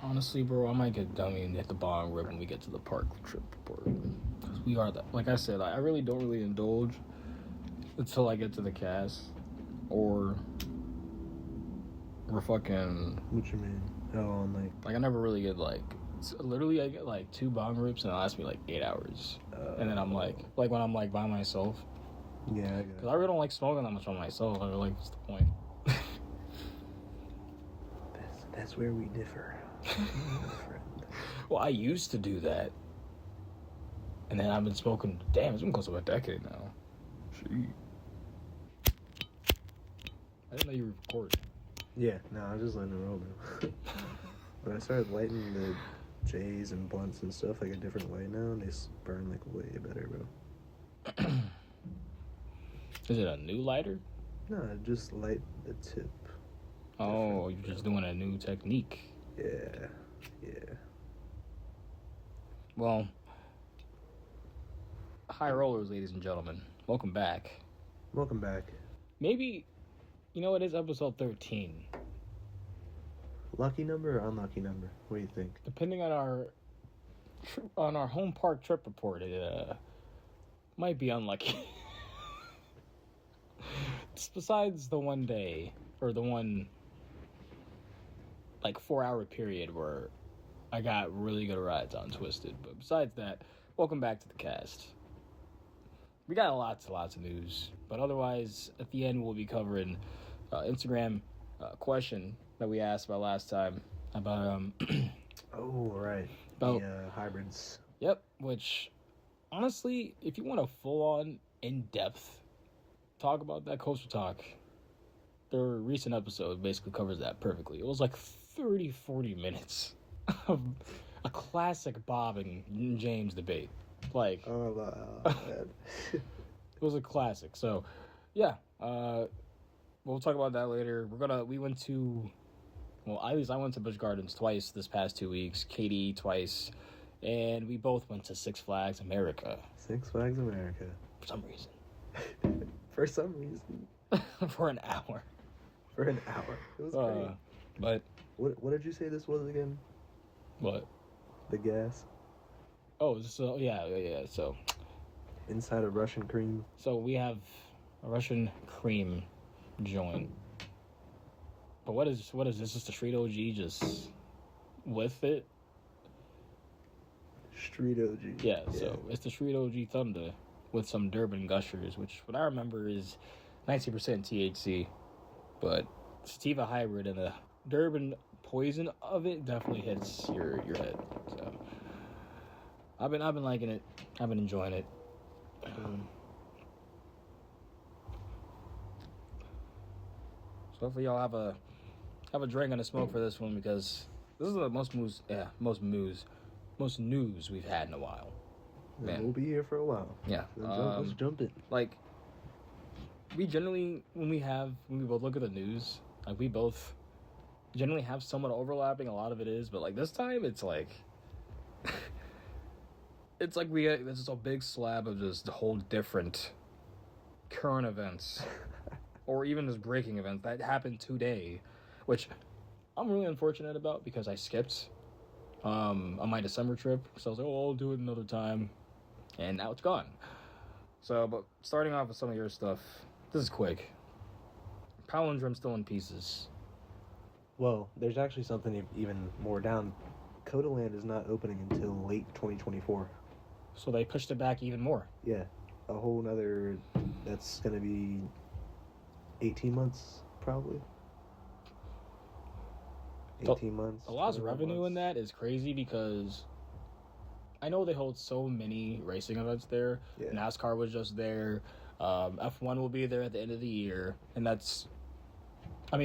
Honestly, bro, I might get dummy and hit the bong rip when we get to the park trip report. Because we are that. Like I said, I really don't really indulge until I get to the cast. Or we're fucking... What you mean? Oh, like I never really get literally I get like 2 bong rips and it lasts me like 8 hours. And then I'm like when I'm like by myself. Yeah, I got it. Because I really don't like smoking that much by myself. I like, what's the point? That's where we differ. Well, I used to do that. And then I've been smoking, damn, it's been close to a decade now. Gee. I didn't know you were recording. Yeah, no, I was just letting it roll now. When I started lighting the J's and blunts and stuff like a different way now, and they burn like way better, bro. Is it a new lighter? No, just light the tip. Oh, you're just doing a new technique. Yeah. Well, high rollers, ladies and gentlemen. Welcome back. Welcome back. Maybe, it is episode 13. Lucky number or unlucky number? What do you think? Depending on our home park trip report, it might be unlucky. Besides the one day, or the one, 4-hour period where I got really good rides on Twisted. But besides that, welcome back to the cast. We got lots of news. But otherwise, at the end, we'll be covering Instagram question that we asked about last time. About, oh, right. About the hybrids. Yep, which, honestly, if you want a full-on, in-depth talk about that coaster talk, their recent episode basically covers that perfectly. It was 30-40 minutes of a classic Bob and James debate. Man. It was a classic. So, yeah, we'll talk about that later. We went to, at least I went to Busch Gardens twice this past 2 weeks. Katie twice, and we both went to Six Flags America. Six Flags America. For some reason. For some reason. For an hour. For an hour. It was great. But what did you say this was again? What? The gas. Oh, so yeah. So inside of Russian cream. So we have a Russian cream joint. But what is this? Just a street OG just with it? Street OG. Yeah. So it's the street OG Thunder with some Durban Gushers, which what I remember is 90% THC, but sativa hybrid and the Durban poison of it definitely hits your head. So I've been liking it. I've been enjoying it. So hopefully y'all have a drink and a smoke for this one, because this is the most news we've had in a while. Man. We'll be here for a while. Yeah. Let's jump in. We generally, when we both look at the news, we both generally have somewhat overlapping. A lot of it is, but this time it's it's we get this is a big slab of just whole different current events, or even just breaking events that happened today, which I'm really unfortunate about because I skipped on my December trip. So I was like, I'll do it another time. And now it's gone. So, but starting off with some of your stuff, this is quick. Palindrome still in pieces. Well, there's actually something even more down. Codaland is not opening until late 2024. So they pushed it back even more. Yeah. A whole nother, that's going to be 18 months, probably. 18 months. A lot of revenue in that is crazy because I know they hold so many racing events there. Yeah. NASCAR was just there. F1 will be there at the end of the year. And that's, at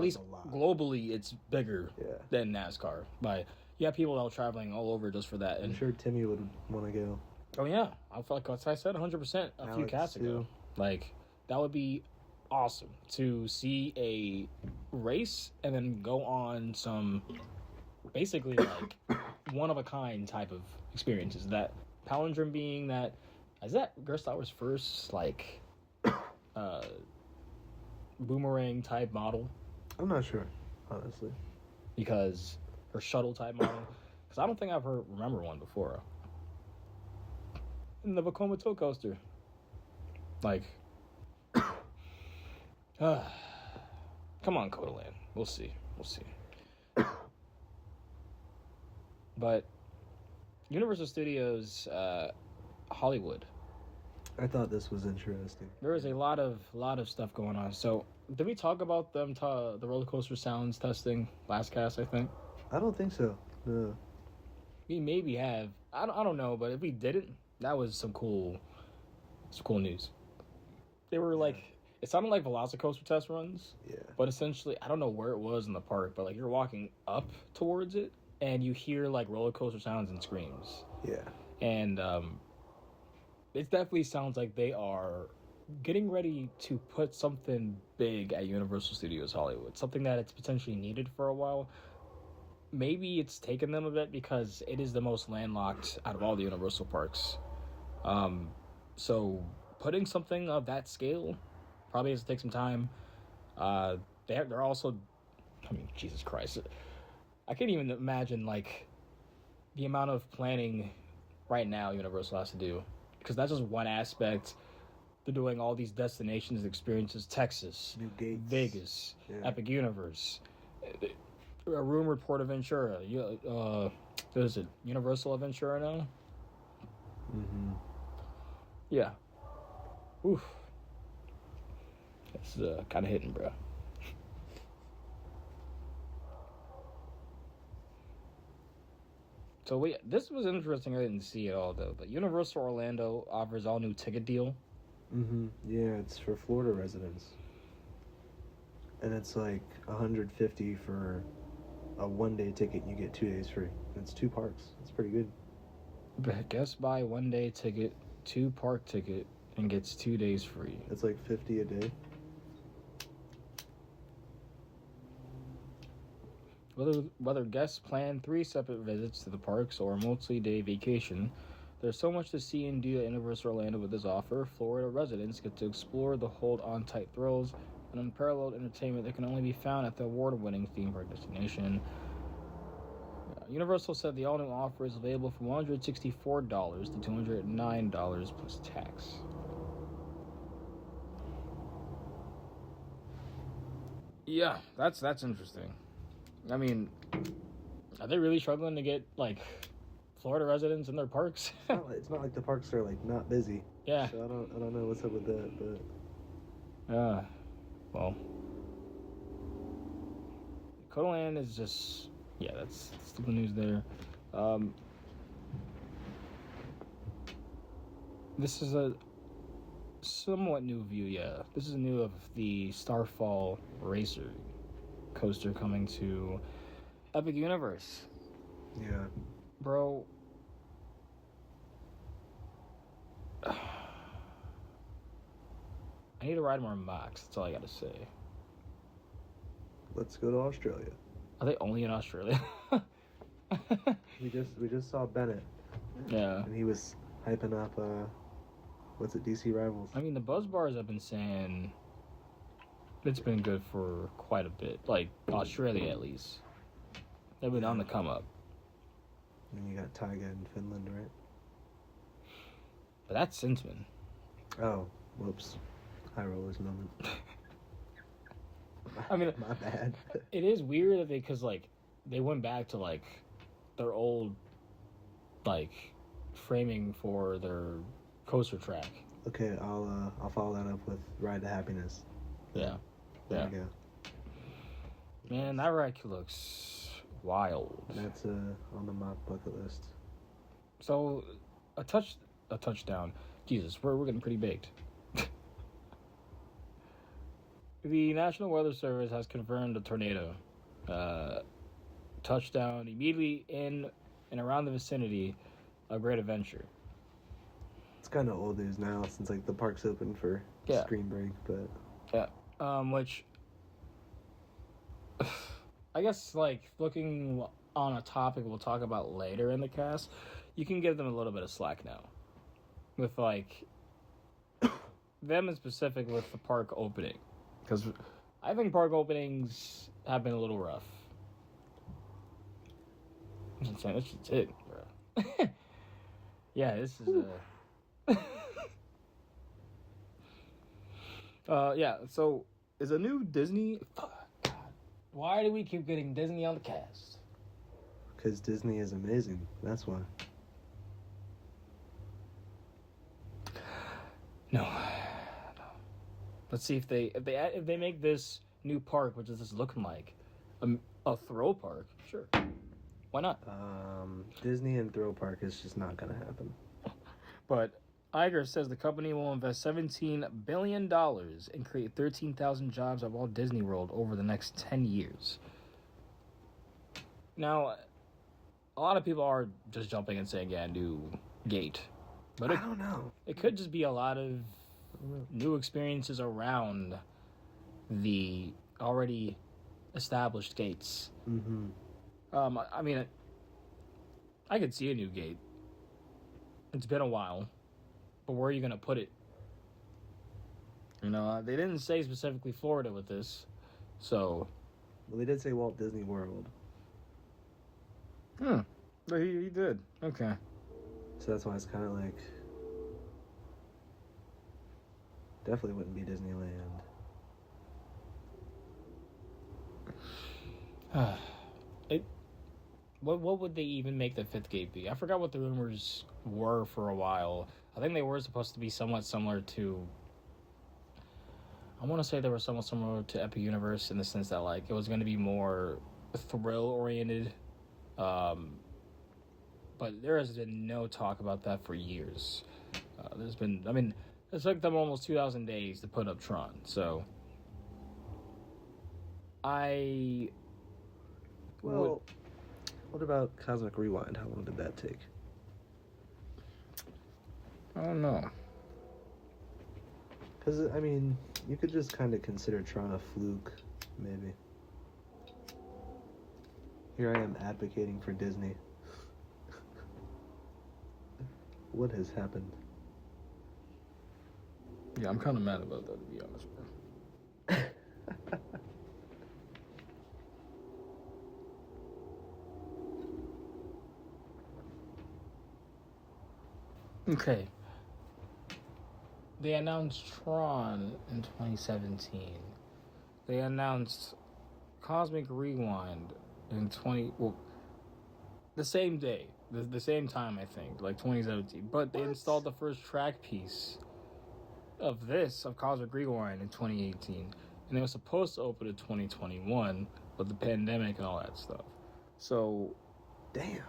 least globally, it's bigger than NASCAR. But you have people that are traveling all over just for that. I'm sure Timmy would want to go. Oh, yeah. I feel like I said 100% a few casts ago. That would be awesome to see a race and then go on some basically one-of-a-kind type of experiences. That Palindrome being that... Is that Westhower's first, boomerang-type model? I'm not sure, honestly. Because or shuttle type model, because I don't think I've remember one before. And the Vekoma tow coaster, like, come on, Codaland, we'll see. But Universal Studios Hollywood. I thought this was interesting. There was a lot of stuff going on. So, did we talk about them the roller coaster sounds testing last cast? I think. I don't think so. No. We maybe have. I don't know, but if we didn't, that was some cool news. They were like, it sounded like Velocicoaster test runs. Yeah. But essentially, I don't know where it was in the park, but like you're walking up towards it, and you hear like roller coaster sounds and screams. Yeah. And it definitely sounds like they are getting ready to put something big at Universal Studios Hollywood. Something that it's potentially needed for a while. Maybe it's taken them a bit because it is the most landlocked out of all the Universal parks. So putting something of that scale probably has to take some time. They're also, I mean, Jesus Christ. I can't even imagine, like, the amount of planning right now Universal has to do. Because that's just one aspect. They're doing all these destinations, experiences, Texas, New Gates, Vegas, yeah. Epic Universe, a rumored Port of Ventura. What is it? Universal of Ventura now? Mm-hmm. Yeah. Oof. It's kind of hitting, bro. So this was interesting. I didn't see it all though. But Universal Orlando offers all new ticket deal. Mm-hmm. Yeah, it's for Florida residents, and it's like $150 for a 1-day ticket. You get 2 days free. And it's 2 parks. It's pretty good. Guest buy 1-day ticket, 2 park ticket, and gets 2 days free. It's like $50 a day. Whether guests plan 3 separate visits to the parks or a multi-day vacation, there's so much to see and do at Universal Orlando with this offer. Florida residents get to explore the hold on-tight thrills and unparalleled entertainment that can only be found at the award-winning theme park destination. Universal said the all-new offer is available from $164 to $209 plus tax. Yeah, that's interesting. I mean, are they really struggling to get, like, Florida residents in their parks? It's not like the parks are, like, not busy. Yeah. So I don't know what's up with that, but... Well... Codaland is just... Yeah, that's the news there. This is a somewhat new view, yeah. This is new of the Starfall Racer coaster coming to Epic Universe. Yeah. Bro. I need to ride more Max. That's all I gotta say. Let's go to Australia. Are they only in Australia? We just saw Bennett. Yeah. And he was hyping up what's it, DC Rivals. I mean, the buzz bars have been saying it's been good for quite a bit. Like, Australia, at least. They've been on the come up. And you got Taiga in Finland, right? But that's Sinsman. Oh, whoops. High rollers moment. I mean, my bad. It is weird that because, like, they went back to, like, their old, like, framing for their coaster track. Okay, I'll follow that up with Ride to Happiness. Yeah. There you go. Man, that ride looks wild. That's on the mock bucket list. So, a touchdown. Jesus, we're getting pretty baked. The National Weather Service has confirmed a tornado touchdown immediately in and around the vicinity of Great Adventure. It's kind of old news now since like the park's open for screen break, but which I guess like looking on a topic we'll talk about later in the cast, you can give them a little bit of slack now with like them in specific with the park opening. Because I think park openings have been a little rough. I'm saying this is it, bro. Yeah, this is yeah. So is a new Disney? God, why do we keep getting Disney on the cast? Because Disney is amazing. That's why. No. Let's see if they make this new park, which is this looking like a throw park. Sure, why not? Disney and throw park is just not gonna happen. But Iger says the company will invest $17 billion and create 13,000 jobs at Walt Disney World over the next 10 years. Now, a lot of people are just jumping and saying, yeah, new gate. But I don't know. It could just be a lot of new experiences around the already established gates. Mm-hmm. I mean, I could see a new gate. It's been a while. But where are you going to put it? You know, they didn't say specifically Florida with this. So. Well, they did say Walt Disney World. But he did. Okay. So that's why it's kind of like. Definitely wouldn't be Disneyland. What would they even make the fifth gate be? I forgot what the rumors were for a while. I think they were supposed to be somewhat similar to. I want to say they were somewhat similar to Epic Universe in the sense that like it was going to be more thrill oriented, but there has been no talk about that for years. There's been, I mean, it took them almost 2,000 days to put up Tron, so Well, what about Cosmic Rewind? How long did that take? I don't know. Because, I mean, you could just kind of consider Tron a fluke, maybe. Here I am advocating for Disney. What has happened? Yeah, I'm kind of mad about that, to be honest, bro. Okay. They announced Tron in 2017. They announced Cosmic Rewind in the same day, the same time, I think, like 2017. But they installed the first track piece of Cosmic Rewind in 2018. And it was supposed to open in 2021 with the pandemic and all that stuff. So. Damn.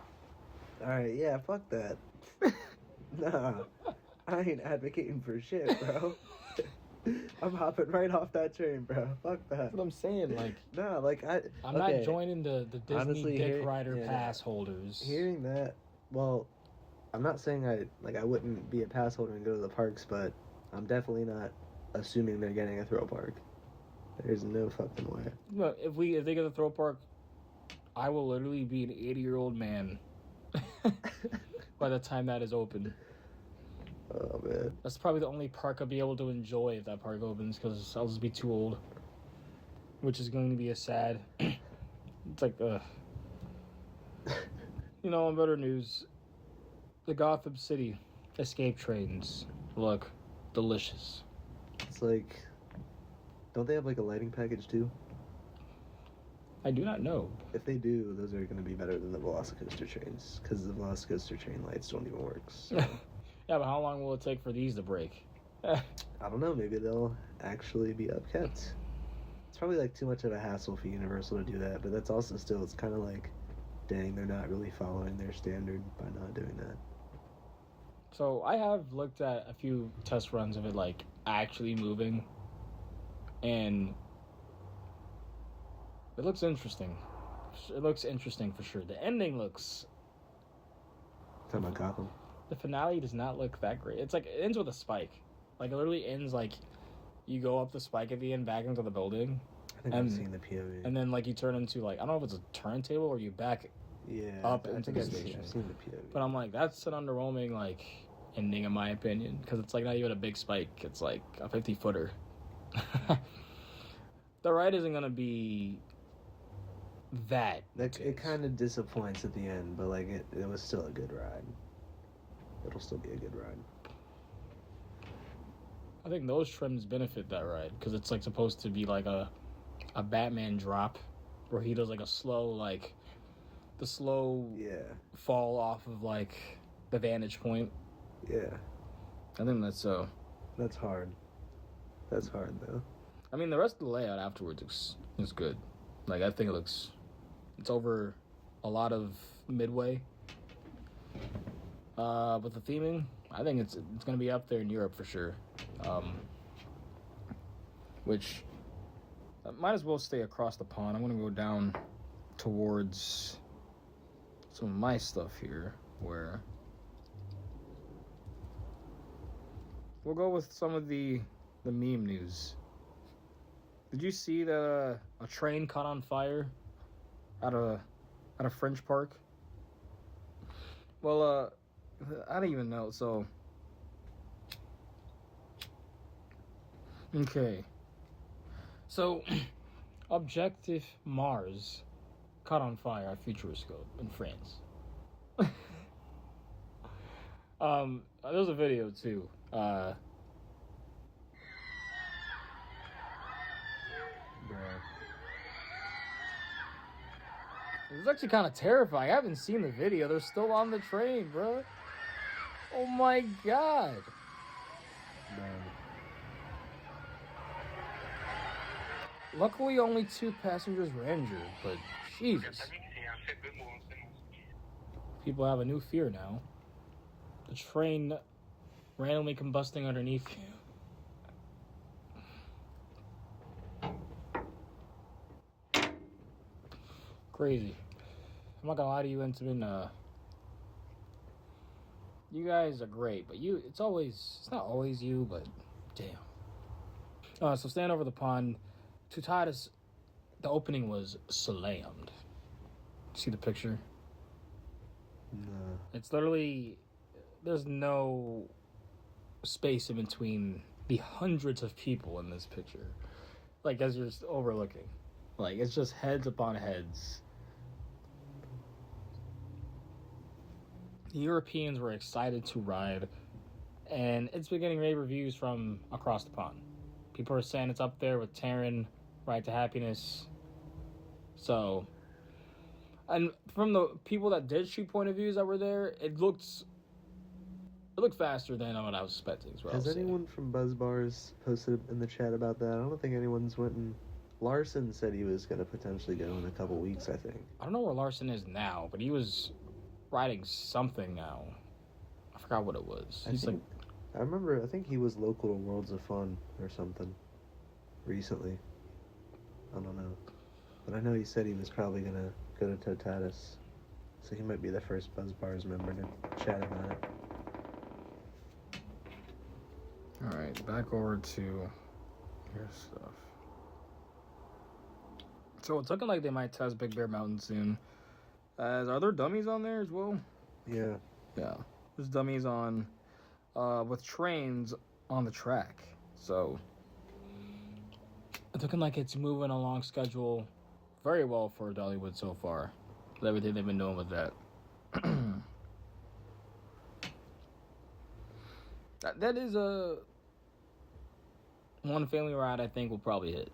Alright, yeah, fuck that. Nah, I ain't advocating for shit, bro. I'm hopping right off that train, bro. Fuck that. That's what I'm saying. Like, nah, like I'm not joining the Disney honestly, Dick Rider pass holders. Hearing that, well, I'm not saying I wouldn't be a pass holder and go to the parks, but I'm definitely not assuming they're getting a throw park. There's no fucking way. Look, if they get a throw park, I will literally be an 80-year-old man by the time that is open. Oh, man. That's probably the only park I'll be able to enjoy if that park opens, because I'll just be too old. Which is going to be a sad. It's like, You know, on better news, the Gotham City escape trains look delicious. It's like, don't they have like a lighting package too? I do not know. If they do, those are going to be better than the Velocicoaster trains, because the Velocicoaster train lights don't even work. So. Yeah, but how long will it take for these to break? I don't know. Maybe they'll actually be upkept. It's probably like too much of a hassle for Universal to do that, but that's also still, it's kind of like, dang, they're not really following their standard by not doing that. So I have looked at a few test runs of it, like, actually moving, and it looks interesting. It looks interesting for sure. The ending looks... Talking about Gotham. The finale does not look that great. It's like, it ends with a spike. Like, it literally ends like, you go up the spike at the end, back into the building. I think I've seen the POV. And then, like, you turn into, like, I don't know if it's a turntable or you back up into the station. I've seen the POV. But I'm like, that's an underwhelming, like, ending in my opinion. Because it's, like, not even a big spike. It's, like, a 50-footer. The ride isn't going to be that it kind of disappoints at the end, but like it was still a good ride. It'll still be a good ride. I think those trims benefit that ride because it's like supposed to be like a Batman drop where he does like a slow fall off of like the vantage point. Yeah. I think that's so. That's hard. That's hard though. I mean, the rest of the layout afterwards is good. Like, I think it's over a lot of Midway. With the theming, I think it's going to be up there in Europe for sure. Which I might as well stay across the pond. I'm going to go down towards some of my stuff here, where we'll go with some of the meme news. Did you see that a train caught on fire at a French park? Well, I don't even know. So, okay. So, Objective Mars caught on fire at Futuroscope in France. There's a video too. It was actually kind of terrifying. I haven't seen the video. They're still on the train, bro. Oh my god. Luckily, only 2 passengers were injured, but Jesus. People have a new fear now. The train randomly combusting underneath you. Crazy. I'm not gonna lie to you, Intamin. You guys are great, but it's not always you, but damn. So stand over the pond. Toutatis, the opening was slammed. See the picture? No. It's literally, there's no space in between the hundreds of people in this picture. Like, as you're just overlooking. Like, it's just heads upon heads. The Europeans were excited to ride, and it's been getting rave reviews from across the pond. People are saying it's up there with Terran, Ride to Happiness. So, and from the people that did shoot point of views that were there, it looked faster than what I was expecting as well. Has anyone from Buzz Bars posted in the chat about that? I don't think anyone's went in. Larson said he was going to potentially go in a couple weeks, I think. I don't know where Larson is now, but he was riding something now. I forgot what it was. I think he was local to Worlds of Fun or something recently. I don't know. But I know he said he was probably going to go to Toutatis. So he might be the first Buzz Bars member to chat about it. Alright, back over to your stuff. So it's looking like they might test Big Bear Mountain soon. Are there dummies on there as well? Yeah. Yeah. There's dummies on with trains on the track. So it's looking like it's moving along schedule very well for Dollywood so far. With everything they've been doing with that. That is one family ride I think will probably hit.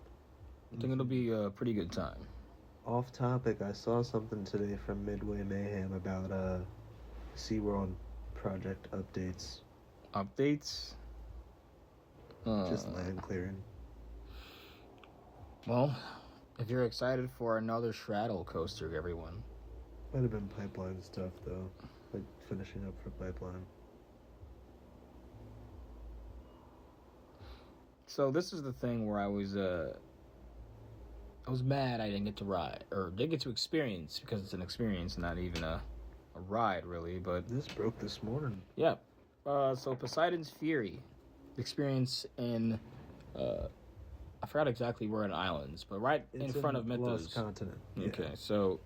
I think it'll be a pretty good time. Off topic, I saw something today from Midway Mayhem about SeaWorld project updates. Updates? Just land clearing. Well, if you're excited for another straddle coaster, everyone. Might have been pipeline stuff, though. Like finishing up for pipeline. So this is the thing where I was mad I didn't get to ride, or didn't get to experience, because it's an experience, not even a ride, really, but... This broke this morning. Yeah. So Poseidon's Fury experience in, I forgot exactly where in Islands, but in front of Mythos. Lost Continent. Okay, yeah. So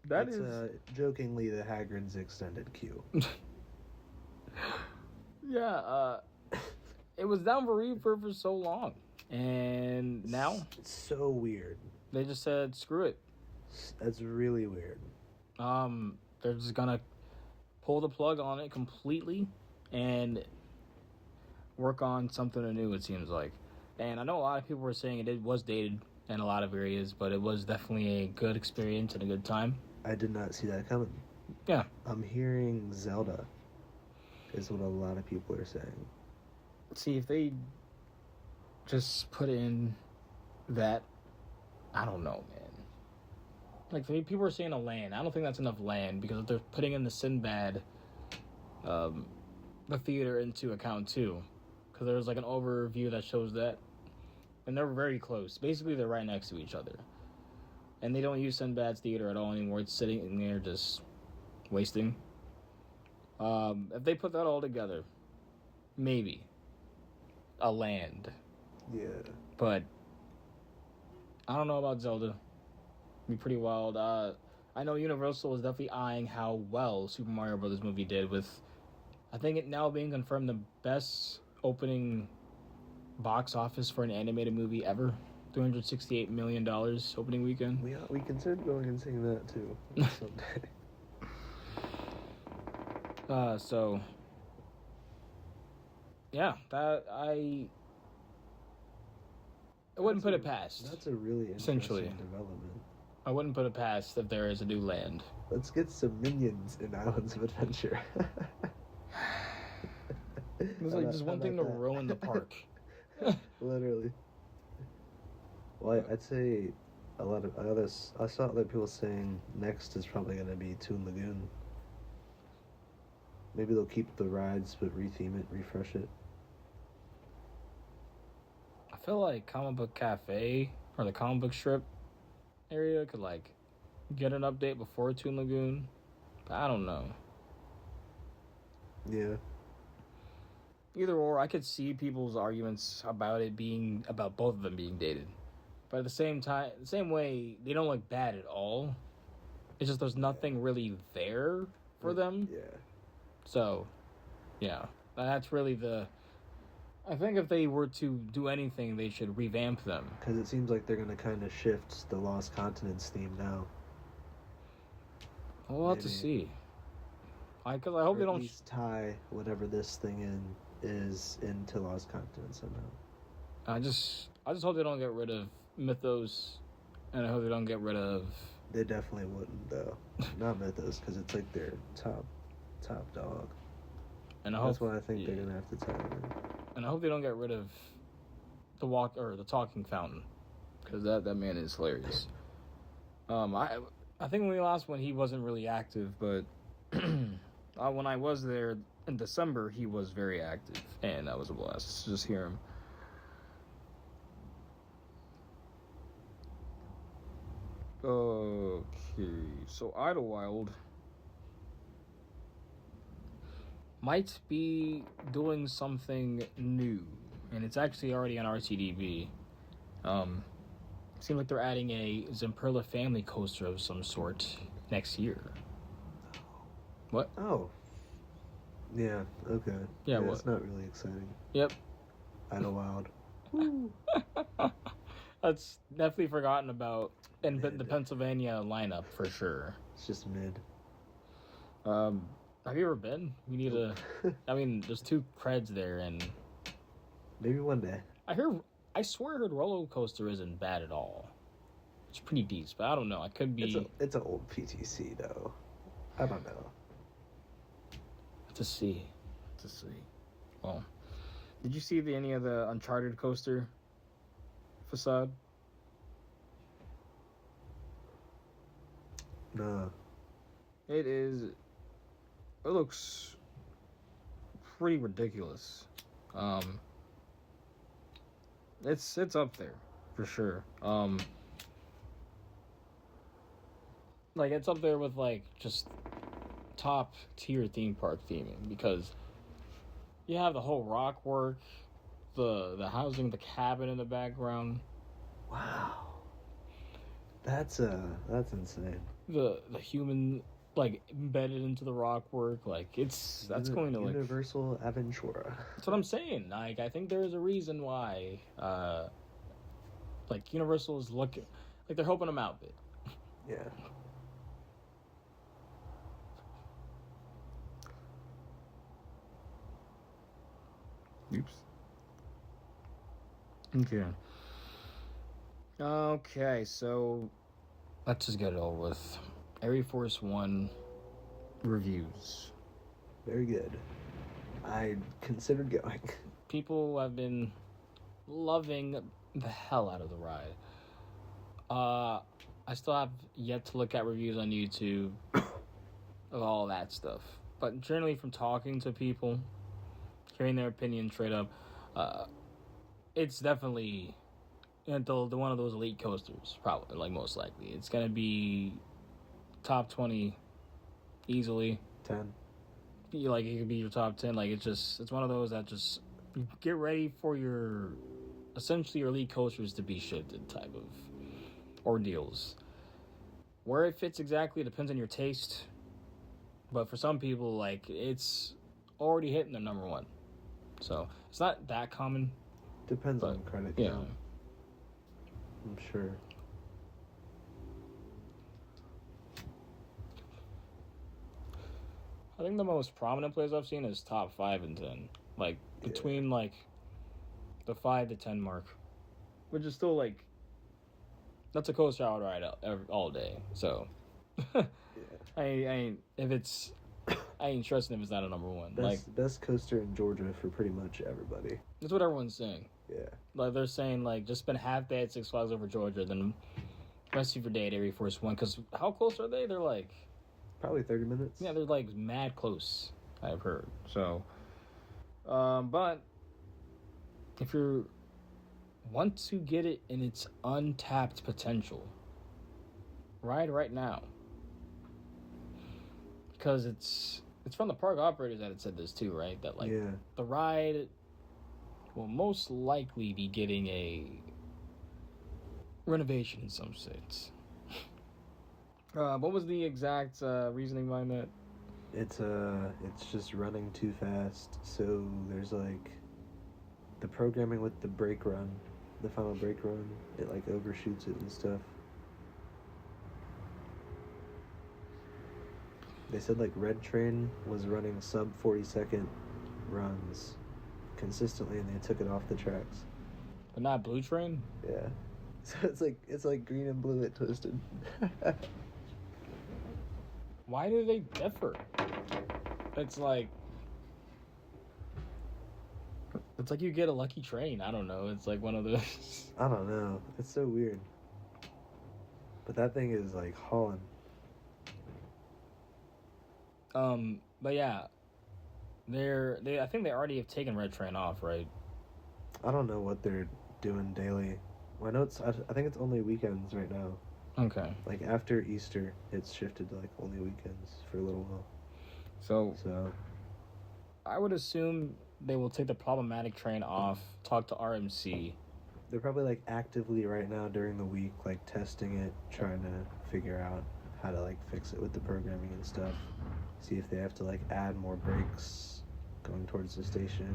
that's jokingly the Hagrid's extended queue. Yeah, it was down for refurb for so long, and now it's so weird. They just said, screw it. That's really weird. They're just gonna pull the plug on it completely and work on something anew, it seems like. And I know a lot of people were saying it was dated in a lot of areas, but it was definitely a good experience and a good time. I did not see that coming. Yeah. I'm hearing Zelda is what a lot of people are saying. See, if they just put in that, I don't know, man. Like, people are saying a land. I don't think that's enough land, because if they're putting in the Sinbad, the theater into account too. Because there's like an overview that shows that. And they're very close. Basically, they're right next to each other. And they don't use Sinbad's theater at all anymore. It's sitting in there just wasting. If they put that all together, maybe a land. Yeah. But I don't know about Zelda. It'd be pretty wild. I know Universal is definitely eyeing how well Super Mario Brothers movie did, with, I think, it now being confirmed the best opening box office for an animated movie ever. $368 million opening weekend. We considered going and seeing that too someday. So yeah, that I wouldn't put it past. That's a really interesting essentially development. I wouldn't put it past if there is a new land. Let's get some minions in Islands of Adventure. It's like just one thing to ruin the park. Literally. Well, I'd say a lot of others. I saw other people saying next is probably going to be Toon Lagoon. Maybe they'll keep the rides but retheme it, refresh it. I feel like Comic Book Cafe or the comic book strip area could like get an update before Toon Lagoon, but I don't know. Yeah. Either or, I could see people's arguments about both of them being dated. But at the same time, the same way, they don't look bad at all. It's just there's nothing really there for them. Yeah. So, yeah. That's really I think if they were to do anything, they should revamp them. Because it seems like they're going to kind of shift the Lost Continents theme now. We'll have to see. Because I hope they don't... At least tie whatever this thing is into Lost Continents somehow. I just hope they don't get rid of Mythos, and I hope they don't get rid of... They definitely wouldn't, though. Not Mythos, because it's like their top dog. And that's why I think they're going to have to tie it in. And I hope they don't get rid of the Talking Fountain, because that man is hilarious. I think when we last went, he wasn't really active, but when I was there in December, he was very active, and that was a blast to just hear him. Okay, so Idlewild might be doing something new, and it's actually already on RCDB. Seems like they're adding a Zamperla family coaster of some sort next year. What? Oh. Yeah, okay. Yeah, what? It's not really exciting. Yep. Idlewild. That's definitely forgotten about in the Pennsylvania lineup for sure. It's just mid. Have you ever been? We need I mean, there's two creds there, and maybe one day. I swear I heard Roller Coaster isn't bad at all. It's pretty decent, but I don't know. I could be... It's an old PTC, though. I don't know. To see. Well, did you see any of the Uncharted coaster facade? No. It looks pretty ridiculous. It's up there for sure. Like it's up there with like just top tier theme park theming, because you have the whole rock work, the housing, the cabin in the background. Wow. That's insane. The human like embedded into the rock work, like that's going to Universal Aventura. That's what I'm saying. Like I think there's a reason why like Universal is looking like they're helping them out a bit. Yeah. Oops. Okay. Okay, so let's just get it over with. ArieForce One reviews. Very good. I considered going. People have been loving the hell out of the ride. I still have yet to look at reviews on YouTube of all that stuff. But generally from talking to people, hearing their opinion straight up, it's definitely the one of those elite coasters, probably, like most likely. It's gonna be top 20 easily. 10. Like it could be your top 10. Like it's one of those that just get ready for your essentially your elite coasters to be shifted type of ordeals. Where it fits exactly depends on your taste, but for some people, like, it's already hitting the number one, so it's not that common. Depends on credit count. I'm sure. I think the most prominent plays I've seen is top 5 and 10, like between like the 5 to 10 mark, which is still like that's a coaster I would ride all day. So I ain't if it's I ain't trusting if it's not a number one. Best coaster in Georgia for pretty much everybody. That's what everyone's saying. Yeah. Like they're saying, like, just spend half day at Six Flags Over Georgia, then rest of your day at ArieForce One. Because how close are they? They're like probably 30 minutes. Yeah, they're like mad close, I've heard. So, but if you want to get it in its untapped potential, ride right now. Because it's from the park operators that had said this too, right? That like the ride will most likely be getting a renovation in some states. What was the exact reasoning behind that? It's just running too fast. So there's like the programming with the brake run, the final brake run, it like overshoots it and stuff. They said like Red Train was running sub 40-second runs consistently, and they took it off the tracks. But not Blue Train? Yeah. So it's like green and blue it twisted. Why do they differ? It's like you get a lucky train. I don't know. It's like one of those. I don't know. It's so weird. But that thing is like hauling. But yeah, I think they already have taken Red Train off, right? I don't know what they're doing daily. Well, I know I think it's only weekends right now. Okay. Like after Easter, it's shifted to like only weekends for a little while. So I would assume they will take the problematic train off, talk to RMC. They're probably like actively right now during the week, like testing it, trying to figure out how to like fix it with the programming and stuff. See if they have to like add more brakes going towards the station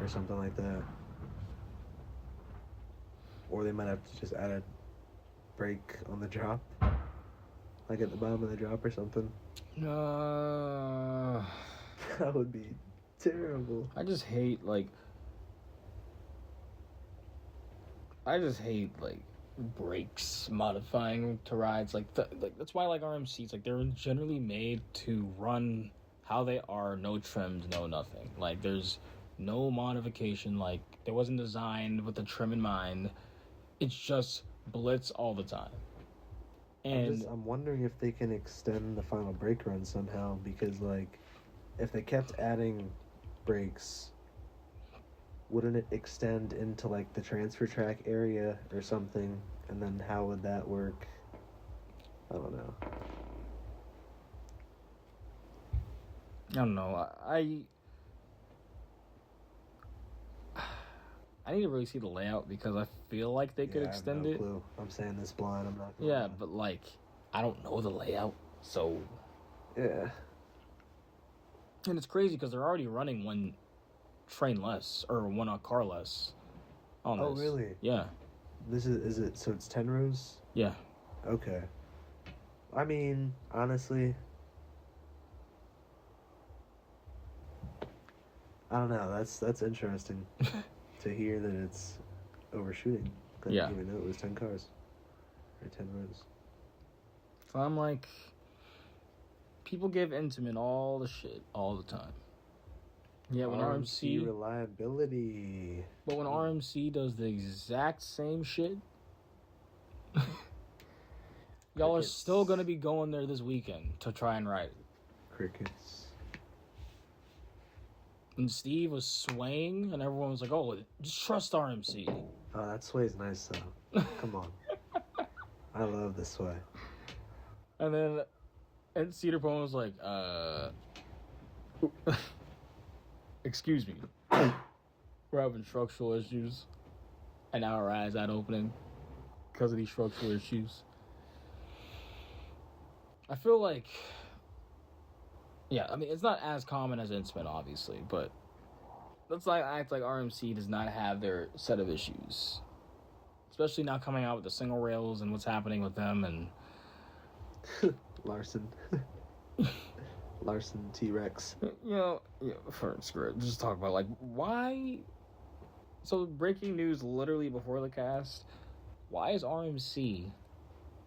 or something like that. Or they might have to just add a brake on the drop, like at the bottom of the drop or something. That would be terrible. I just hate brakes modifying to rides like that's why I like RMCs. Like they're generally made to run how they are, no trims, no nothing. Like there's no modification. Like it wasn't designed with the trim in mind. It's just blitz all the time. And I'm wondering if they can extend the final brake run somehow, because like if they kept adding brakes, wouldn't it extend into like the transfer track area or something? And then how would that work? I don't know. I need to really see the layout because I feel like they could extend it. Clue. I'm saying this blind. I'm not gonna lie. But like I don't know the layout, so yeah. And it's crazy because they're already running one train less or one car less on this. Oh really? Yeah. Is it so it's 10 rows? Yeah. Okay. I mean, honestly, I don't know. That's interesting to hear that it's overshooting. I Yeah. didn't even know it was 10 cars or 10 rows. So I'm like, people give Intamin all the shit all the time. Yeah, when RMC reliability. But when RMC does the exact same shit, y'all are still gonna be going there this weekend to try and ride it. Crickets. And Steve was swaying, and everyone was like, "Oh, just trust RMC." Oh, that sway's nice though. Come on. I love the sway. And then Cedar Point was like, excuse me. We're having structural issues. And now our eyes not opening because of these structural issues. I feel like, yeah, I mean, it's not as common as Intamin, obviously, but let's not act like RMC does not have their set of issues. Especially now coming out with the single rails and what's happening with them and... Larson. Larson T-Rex. Screw it. Just talk about, like, why... So, breaking news literally before the cast. Why is RMC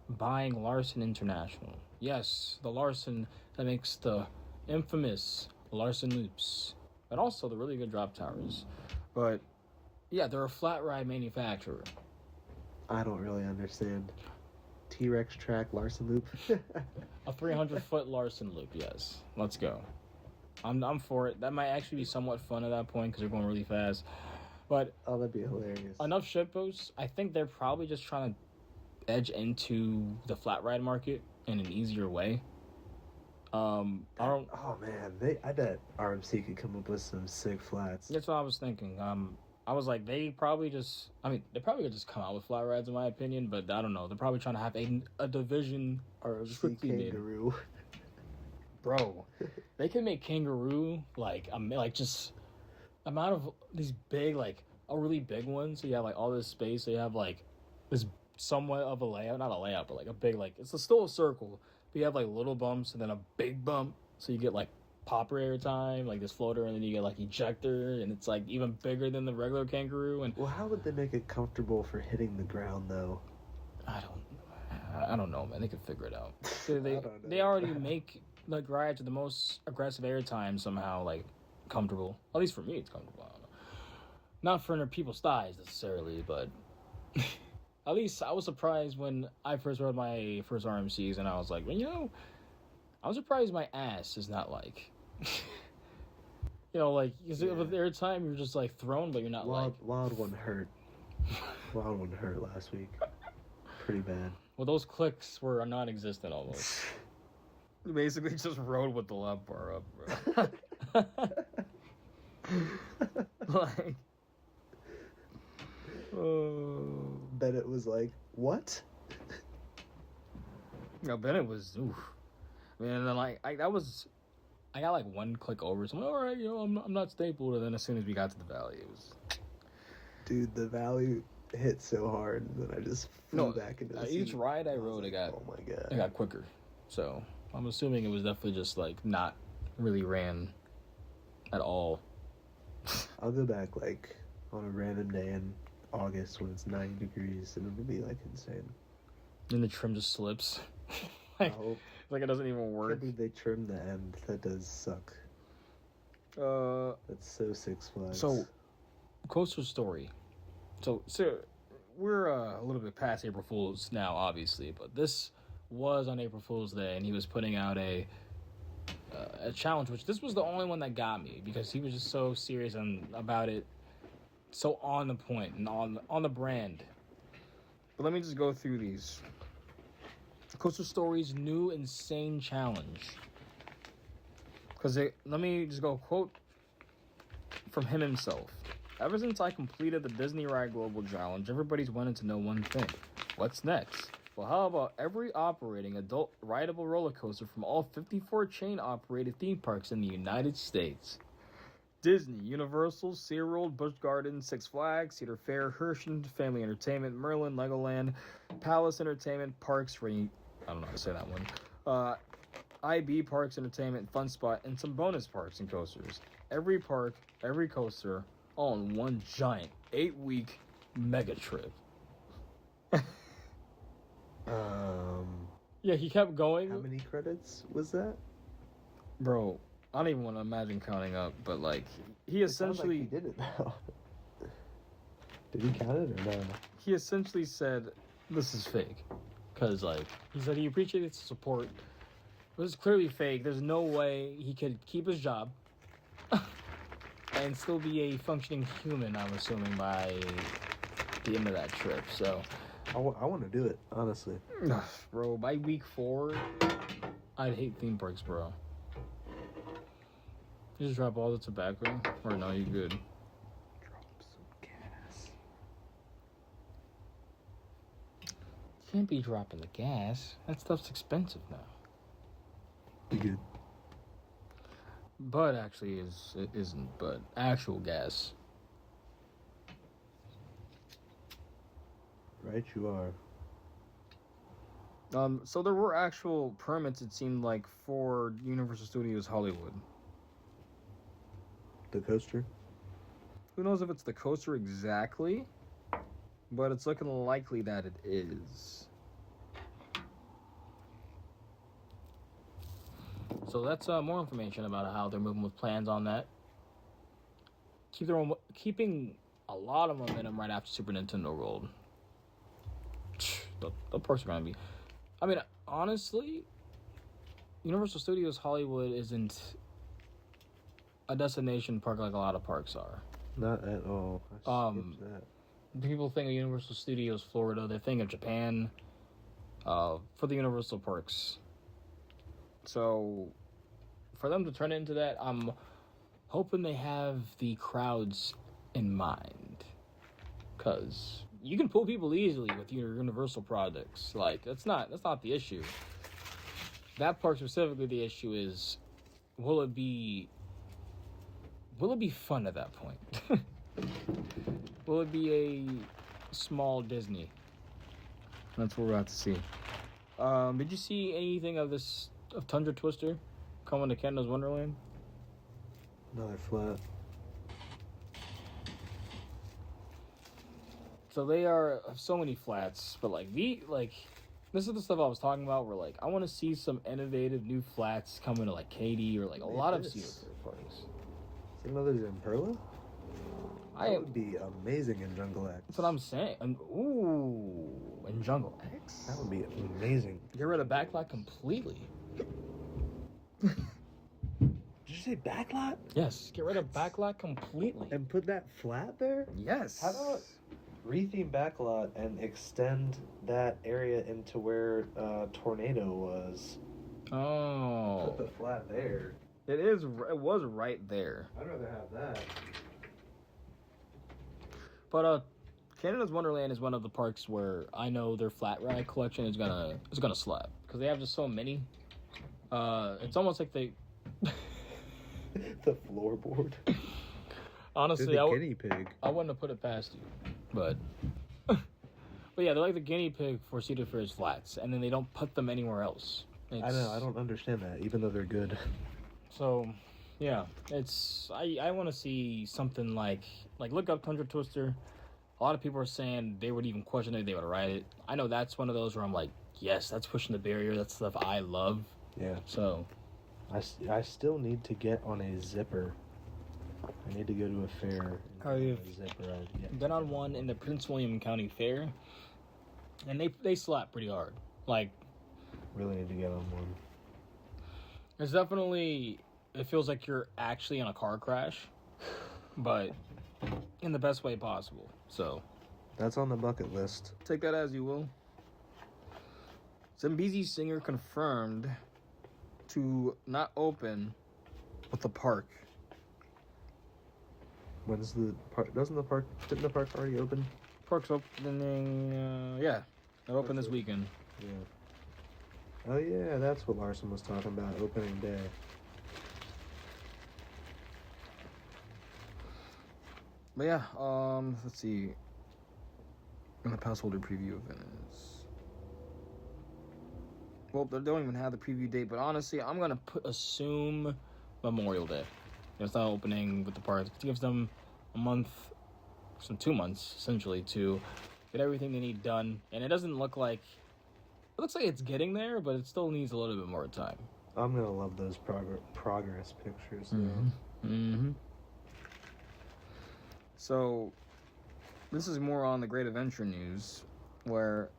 buying Larson International? Yes, the Larson that makes the infamous Larson loops. And also the really good drop towers. But, yeah, they're a flat ride manufacturer. I don't really understand. T-Rex track Larson loop. A 300-foot Larson loop, yes. Let's go. I'm for it. That might actually be somewhat fun at that point because they're going really fast. But oh, that'd be hilarious. Enough shitposts. I think they're probably just trying to edge into the flat ride market in an easier way. I don't. Oh man, I bet RMC could come up with some sick flats. That's what I was thinking. I was like, they probably could just come out with flat rides, in my opinion. But I don't know. They're probably trying to have a division or strictly Kangaroo. Bro, they can make Kangaroo just amount of these big, like a really big one. So you have like all this space. So you have like this somewhat of a layout, not a layout, but like a big, like it's still a circle. But you have like little bumps and then a big bump. So you get like popper air time, like this floater, and then you get like ejector, and it's like even bigger than the regular Kangaroo. And well, how would they make it comfortable for hitting the ground though? I don't know, man. They could figure it out. They already make the rides with the most aggressive air time somehow like comfortable. At least for me, it's comfortable. I don't know. Not for people's thighs necessarily, but at least I was surprised when I first rode my first RMCs, and I was like, I'm surprised my ass is not like, with air time you're just like thrown, but you're not Wild one hurt. Wild one hurt last week. Pretty bad. Well, those clicks were non-existent almost. You basically just rode with the left bar up, bro. Like, Bennett was like, what? No, Bennett was, oof. I mean, and then I got like one click over, so I'm like, all right, I'm not stapled, and then as soon as we got to the valley, it was... Dude, the valley hit so hard, and then I just flew back into the seat. Each ride I rode, like, oh my god, it got quicker, so I'm assuming it was definitely just like not really ran at all. I'll go back like on a random day in August when it's 90 degrees, and it'll be like insane. And the trim just slips. I hope. Like it doesn't even work. I can't believe they trimmed the end. That does suck. That's so Six Flags. So, coaster story. So we're a little bit past April Fool's now, obviously, but this was on April Fool's Day, and he was putting out a challenge, which this was the only one that got me because he was just so serious about it, so on the point and on the brand. But let me just go through these. Coaster Story's new insane challenge. Because let me just go quote from him himself. Ever since I completed the Disney Ride Global Challenge, everybody's wanted to know one thing. What's next? Well, how about every operating adult rideable roller coaster from all 54 chain-operated theme parks in the United States? Disney, Universal, SeaWorld, Busch Gardens, Six Flags, Cedar Fair, Hershey, Family Entertainment, Merlin, Legoland, Palace Entertainment, Parks, I don't know how to say that one. IB Parks Entertainment, Fun Spot, and some bonus parks and coasters. Every park, every coaster, all in one giant 8-week mega trip. Yeah, he kept going. How many credits was that? Bro, I don't even want to imagine counting up, but like, he essentially... Like he did it now. Did he count it or no? He essentially said, this is fake. Because, like, he said he appreciates the support. It was clearly fake. There's no way he could keep his job and still be a functioning human, I'm assuming, by the end of that trip. So, I want to do it, honestly. Bro, by week 4, I'd hate theme parks, bro. You just drop all the tobacco? Or no, you good? Drop some gas. Can't be dropping the gas. That stuff's expensive now. Be good. But actually it isn't, but actual gas. Right, you are. So there were actual permits, it seemed like, for Universal Studios Hollywood. The coaster? Who knows if it's the coaster exactly, but it's looking likely that it is. So that's more information about how they're moving with plans on that. Keeping a lot of momentum right after Super Nintendo rolled. The parks are going to be... I mean, honestly, Universal Studios Hollywood isn't a destination park like a lot of parks are. Not at all. I skipped that. People think of Universal Studios Florida. They think of Japan for the Universal parks. So, for them to turn it into that, I'm hoping they have the crowds in mind. Because you can pull people easily with your Universal projects. Like, that's not the issue. That park specifically, the issue is, will it be fun at that point? Will it be a small Disney? That's what we're about to see. Did you see anything of Tundra Twister coming to Canada's Wonderland? Another flat. So they are so many flats, but this is the stuff I was talking about. Where I want to see some innovative new flats coming to Katy or a lot of Cedar Fair parks. Another Zamperla? That would be amazing in Jungle X. That's what I'm saying. In Jungle X? That would be amazing. Get rid of backlot completely. Did you say backlot? Yes, get rid of backlot completely. And put that flat there? Yes. How about retheme backlot and extend that area into where Tornado was? Oh. Put the flat there. It was right there. I'd rather have that. But Canada's Wonderland is one of the parks where I know their flat ride collection is gonna slap because they have just so many. It's almost like they the floorboard. Honestly, guinea pig. I wouldn't have put it past you, but yeah, they're like the guinea pig for Cedar Fair's flats, and then they don't put them anywhere else. I know. I don't understand that, even though they're good. So, yeah, I want to see something like look up Tundra Twister. A lot of people are saying they would even question if they would ride it. I know that's one of those where I'm like, yes, that's pushing the barrier. That's stuff I love. Yeah. So, I still need to get on a zipper. I need to go to a fair. I've been on one in the Prince William County Fair, and they slap pretty hard. Really need to get on one. It's definitely, it feels like you're actually in a car crash, but in the best way possible. So that's on the bucket list. Take that as you will. Zambezi Singer confirmed to not open with the park. When's the park? Didn't the park already open? Park's opening, yeah. It opened this weekend. Yeah. Oh yeah, that's what Larson was talking about, opening day. But yeah, let's see. When the pass holder preview event is. Well, they don't even have the preview date, but honestly, I'm gonna assume Memorial Day. It's not opening with the parks. It gives them a month, 2 months essentially, to get everything they need done. And it doesn't look like it looks like it's getting there, but it still needs a little bit more time. I'm gonna love those progress pictures. So, this is more on the Great Adventure news, where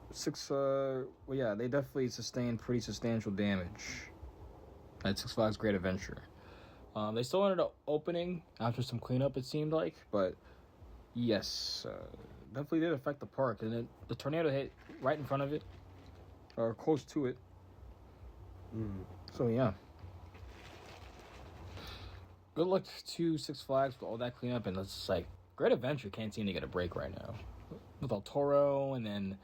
they definitely sustained pretty substantial damage at Six Flags Great Adventure. They still ended up opening after some cleanup, it seemed like, but yes, definitely did affect the park, and the tornado hit right in front of it, or close to it. So yeah. Good luck to Six Flags with all that cleanup, and it's like Great Adventure can't seem to get a break right now with El Toro, and then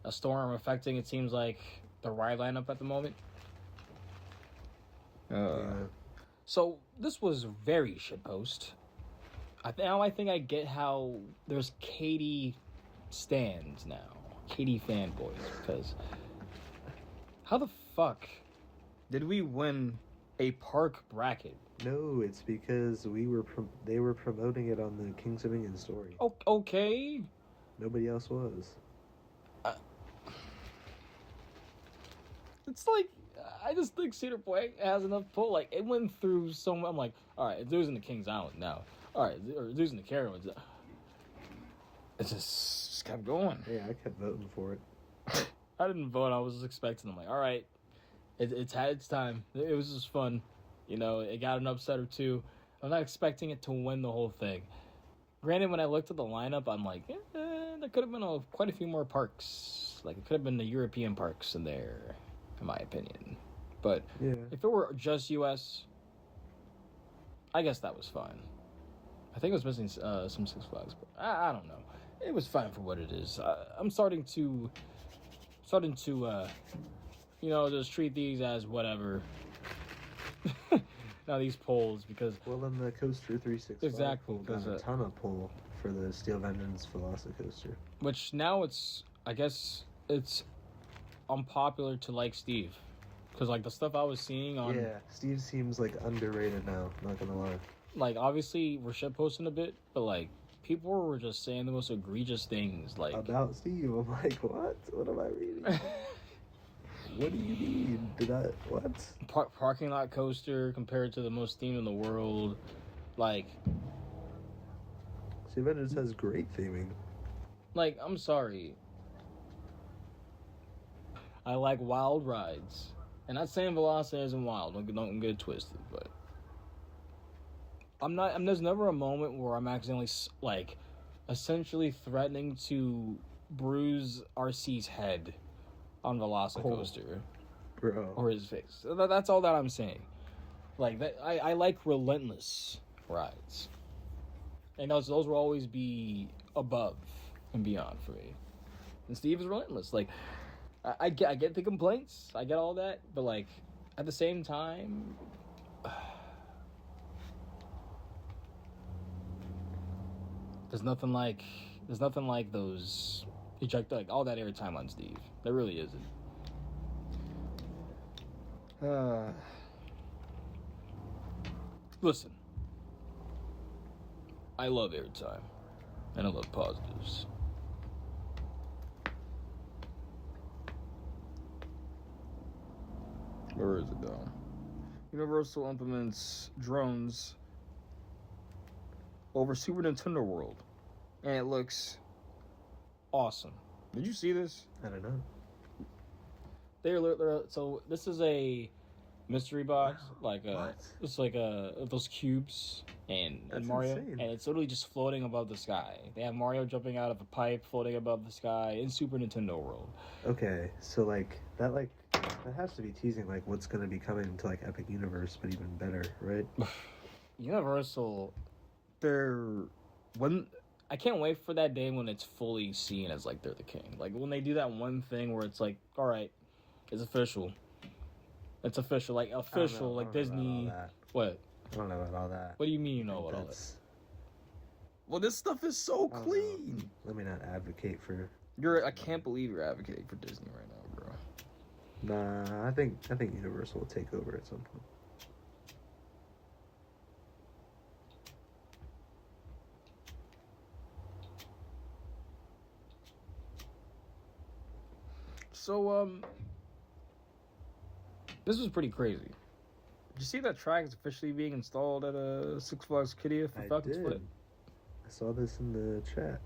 a storm affecting, it seems like, the ride lineup at the moment. So this was very shitpost. I think I get how there's Katie stands now, Katie fanboys, because how the fuck did we win a park bracket? No, it's because they were promoting it on the Kings of Dominion story. Oh, okay. Nobody else was. It's like, I just think Cedar Point has enough pull. Like, it went through so much. I'm like, all right, it's losing to Kings Island now. All right, or losing to Carowinds. It just kept going. Yeah, I kept voting for it. I didn't vote. I was just expecting. I'm like, all right, it's had its time. It was just fun. You know, it got an upset or two. I'm not expecting it to win the whole thing. Granted, when I looked at the lineup, I'm like, there could have been quite a few more parks. Like, it could have been the European parks in there, in my opinion. But yeah, if it were just U.S., I guess that was fine. I think it was missing some Six Flags, but I don't know. It was fine for what it is. I'm starting to, just treat these as whatever. Now these polls, because well, then the Coaster 365 exactly, got a ton of pull for the Steel Vengeance Velocicoaster. Which now I guess it's unpopular to like Steve, because like the stuff I was seeing on Steve seems like underrated now. Not gonna lie. Like, obviously we're shitposting a bit, but like people were just saying the most egregious things like about Steve. I'm like, what? What am I reading? What do you mean? What? Parking lot coaster compared to the most themed in the world. Like, Steel Vengeance has great theming. Like, I'm sorry. I like wild rides. And not saying Velocity isn't wild. Don't get it twisted, but there's never a moment where I'm accidentally, like, essentially threatening to bruise RC's head on Velocicoaster. Bro. Or his face. That's all that I'm saying. Like, that, I like relentless rides. And those will always be above and beyond for me. And Steve is relentless. Like, I get the complaints. I get all that. But, like, at the same time, there's nothing like those eject, like, all that airtime on Steve. There really isn't. Listen, I love airtime, and I love positives. Where is it though? Universal implements drones over Super Nintendo World, and it looks awesome. Did you see this? I don't know. So this is a mystery box, like What? it's like those cubes and That's Mario, insane. and it's literally just floating above the sky. They have Mario jumping out of a pipe, floating above the sky in Super Nintendo World. Okay, so that has to be teasing like what's going to be coming to like Epic Universe, but even better, right? Universal, I can't wait for that day when it's fully seen as like they're the king. Like when they do that one thing where it's like, all right, it's official. It's official, like official, like Disney. What? What? I don't know about all that. What do you mean you know about all that? Well, this stuff is so I don't clean. know. Let me not advocate for. I can't believe you're advocating for Disney right now, bro. Nah, I think Universal will take over at some point. So, this was pretty crazy. Did you see that track is officially being installed at a Six Flags Qiddiya for Falcon's Foot? I saw this in the chat.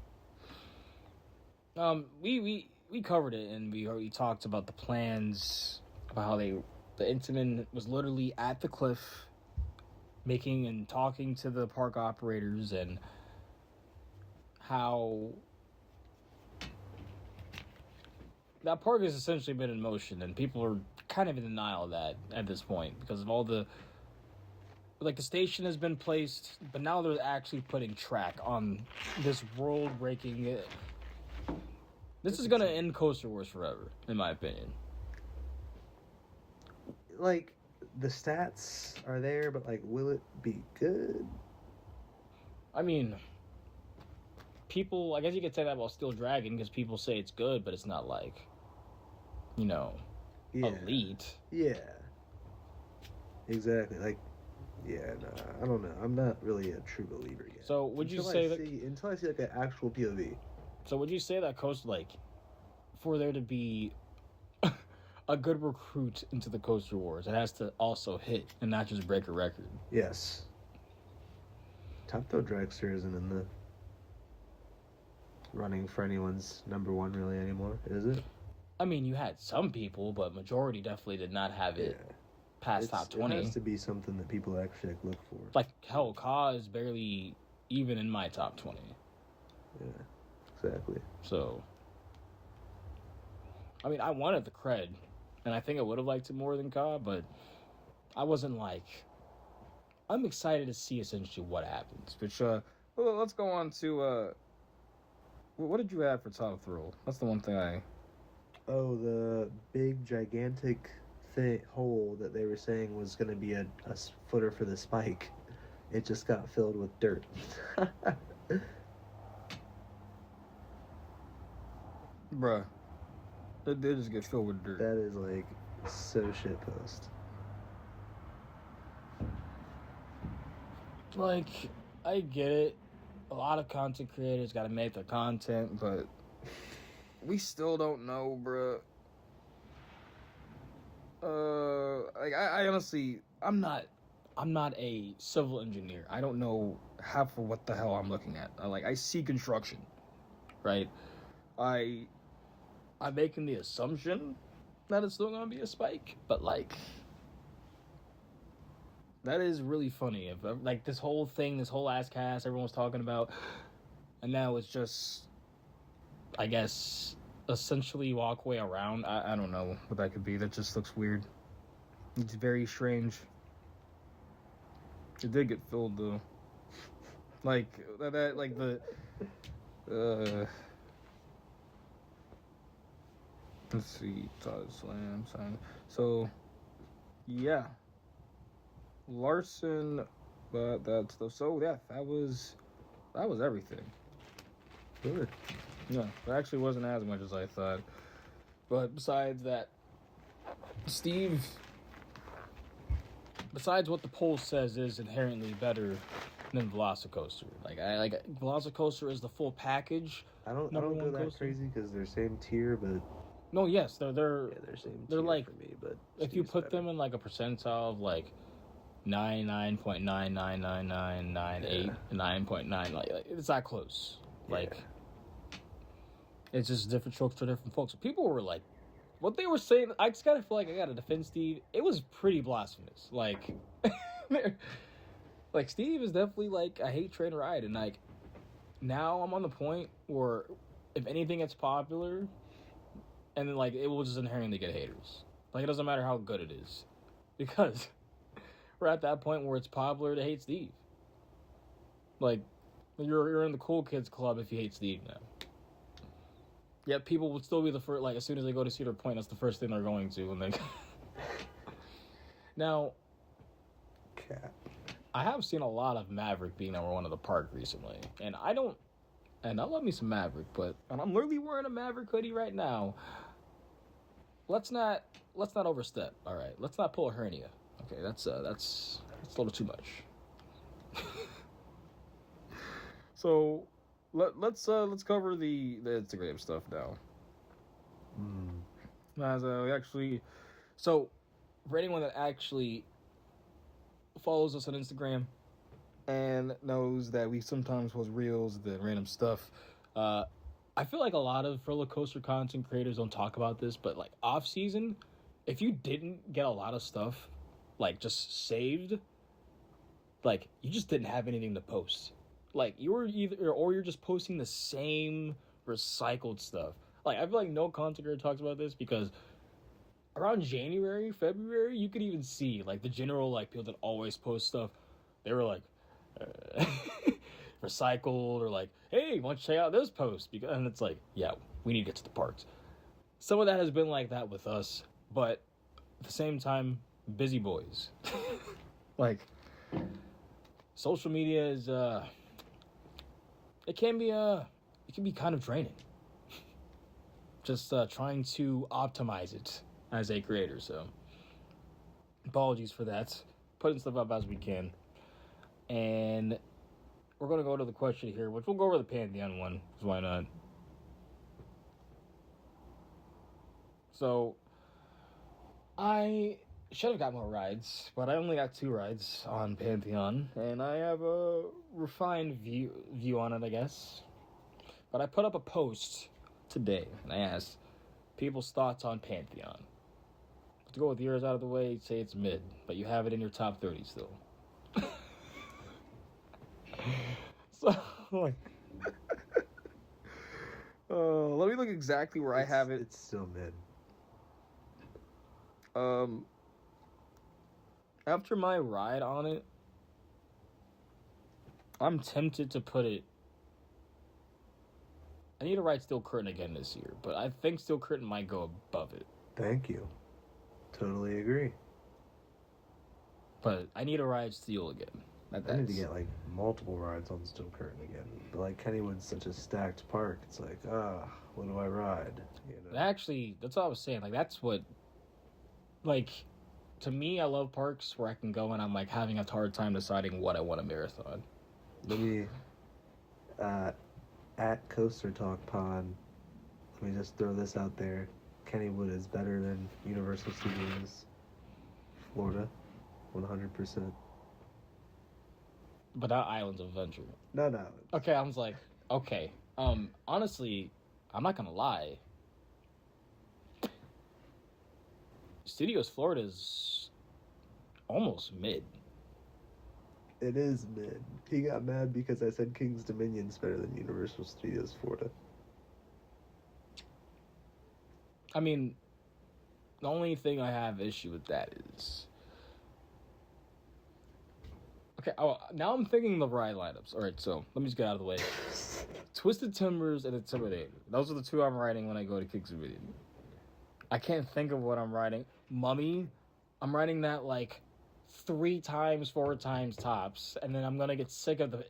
We covered it, and we already talked about the plans, about how the Intamin was literally at the cliff, making and talking to the park operators, and how that park has essentially been in motion, and people are kind of in denial of that at this point because of all the, like, the station has been placed, but now they're actually putting track on this world-breaking. This is gonna end Coaster Wars forever, in my opinion. Like, the stats are there, but, like, will it be good? I mean, people, I guess you could say that about Steel Dragon, because people say it's good, but it's not, like, you know, elite. Yeah. Exactly. Like, yeah, nah, I don't know. I'm not really a true believer yet. So, would you say that... Until I see, like, an actual POV. So, would you say that Coaster, like, for there to be a good recruit into the Coaster Wars, it has to also hit and not just break a record? Yes. Top Thrill Dragster isn't in the running for anyone's number one really anymore, is it? I mean, you had some people, but majority definitely did not have it past top 20. It has to be something that people actually look for. Like, hell, Ka is barely even in my top 20. Yeah, exactly. So, I mean, I wanted the cred, and I think I would have liked it more than Ka, but I wasn't like... I'm excited to see essentially what happens. Which, well, let's go on to, what did you have for Top Thrill? That's the one thing I... Oh, the big, gigantic hole that they were saying was going to be a footer for the spike. It just got filled with dirt. Bruh. It did just get filled with dirt. That is, like, so shitpost. Like, I get it. A lot of content creators got to make their content, but we still don't know, bruh. Like, I honestly, I'm not a civil engineer. I don't know half of what the hell I'm looking at. I see construction, right? I'm making the assumption that it's still gonna be a spike, but, like, that is really funny. If, like, this whole ass cast everyone was talking about, and now it's just, I guess, essentially walkway around. I don't know what that could be. That just looks weird. It's very strange. It did get filled though. Like that like the let's see, Slam sign. So yeah. Larson, but that's the that was everything. Good. Yeah, it actually wasn't as much as I thought. But besides that, Steve, besides what the poll says is inherently better than Velocicoaster. Like Velocicoaster is the full package. I don't go that crazy because they're same tier, but no, yes, they're same. They're tier like for me, but if you put them in like a percentile of like 99.99999.8 9.9, like it's that close. Like it's just different strokes for different folks. People were like, what they were saying, I just gotta feel like I gotta defend Steve. It was pretty blasphemous. Like, like Steve is definitely like, I hate train ride, and like now I'm on the point where if anything gets popular, and then like it will just inherently get haters. Like it doesn't matter how good it is, because we're at that point where it's popular to hate Steve. Like you're in the cool kids club if you hate Steve now. Yet people would still be the first, like, as soon as they go to Cedar Point, that's the first thing they're going to when they... Now... Cap. I have seen a lot of Maverick being number one of the park recently, and I love me some Maverick, but and I'm literally wearing a Maverick hoodie right now. Let's not overstep. All right, let's not pull a hernia. Okay, that's a little too much. So let's cover the Instagram stuff now. As so for anyone that actually follows us on Instagram and knows that we sometimes post reels, the random stuff. I feel like a lot of roller coaster content creators don't talk about this, but like off season, if you didn't get a lot of stuff like just saved, like you just didn't have anything to post. Like you were you're just posting the same recycled stuff. Like I feel like no content creator talks about this because around January, February, you could even see like the general like people that always post stuff. They were like recycled or like, hey, why don't you check out this post? And it's like, yeah, we need to get to the parks. Some of that has been like that with us, but at the same time, busy boys. Like social media is it can be kind of draining. Just trying to optimize it as a creator, so apologies for that. Putting stuff up as we can. And we're going to go to the question here, which we'll go over the Pantheon one, because why not? So, I should have got more rides, but I only got 2 rides on Pantheon, and I have a refined view on it, I guess. But I put up a post today, and I asked people's thoughts on Pantheon. To go with yours out of the way, say it's mid, but you have it in your top 30 still. So, like, let me look exactly where I have it. It's still mid. After my ride on it, I'm tempted to put it. I need to ride Steel Curtain again this year, but I think Steel Curtain might go above it. Thank you. Totally agree. But I need to ride Steel again. I need to get like multiple rides on Steel Curtain again. But like Kennywood's such a stacked park. It's like, what do I ride? You know? Actually, that's what I was saying. Like that's what, like, to me, I love parks where I can go and I'm like having a hard time deciding what I want to marathon. Maybe, at Coaster Talk Pod, let me just throw this out there. Kennywood is better than Universal Studios Florida, 100%. But not Islands of Adventure. No. Okay, I was like, okay. Honestly, I'm not gonna lie. Studios Florida is almost mid. It is mid. He got mad because I said King's Dominion's better than Universal Studios Florida. I mean, the only thing I have issue with that is... Okay, now I'm thinking the ride lineups. Alright, so let me just get out of the way. Twisted Timbers and Intimidator. Those are the 2 I'm riding when I go to King's Dominion. I can't think of what I'm riding. Mummy, I'm riding that like 3 times, 4 times tops, and then I'm gonna get sick of the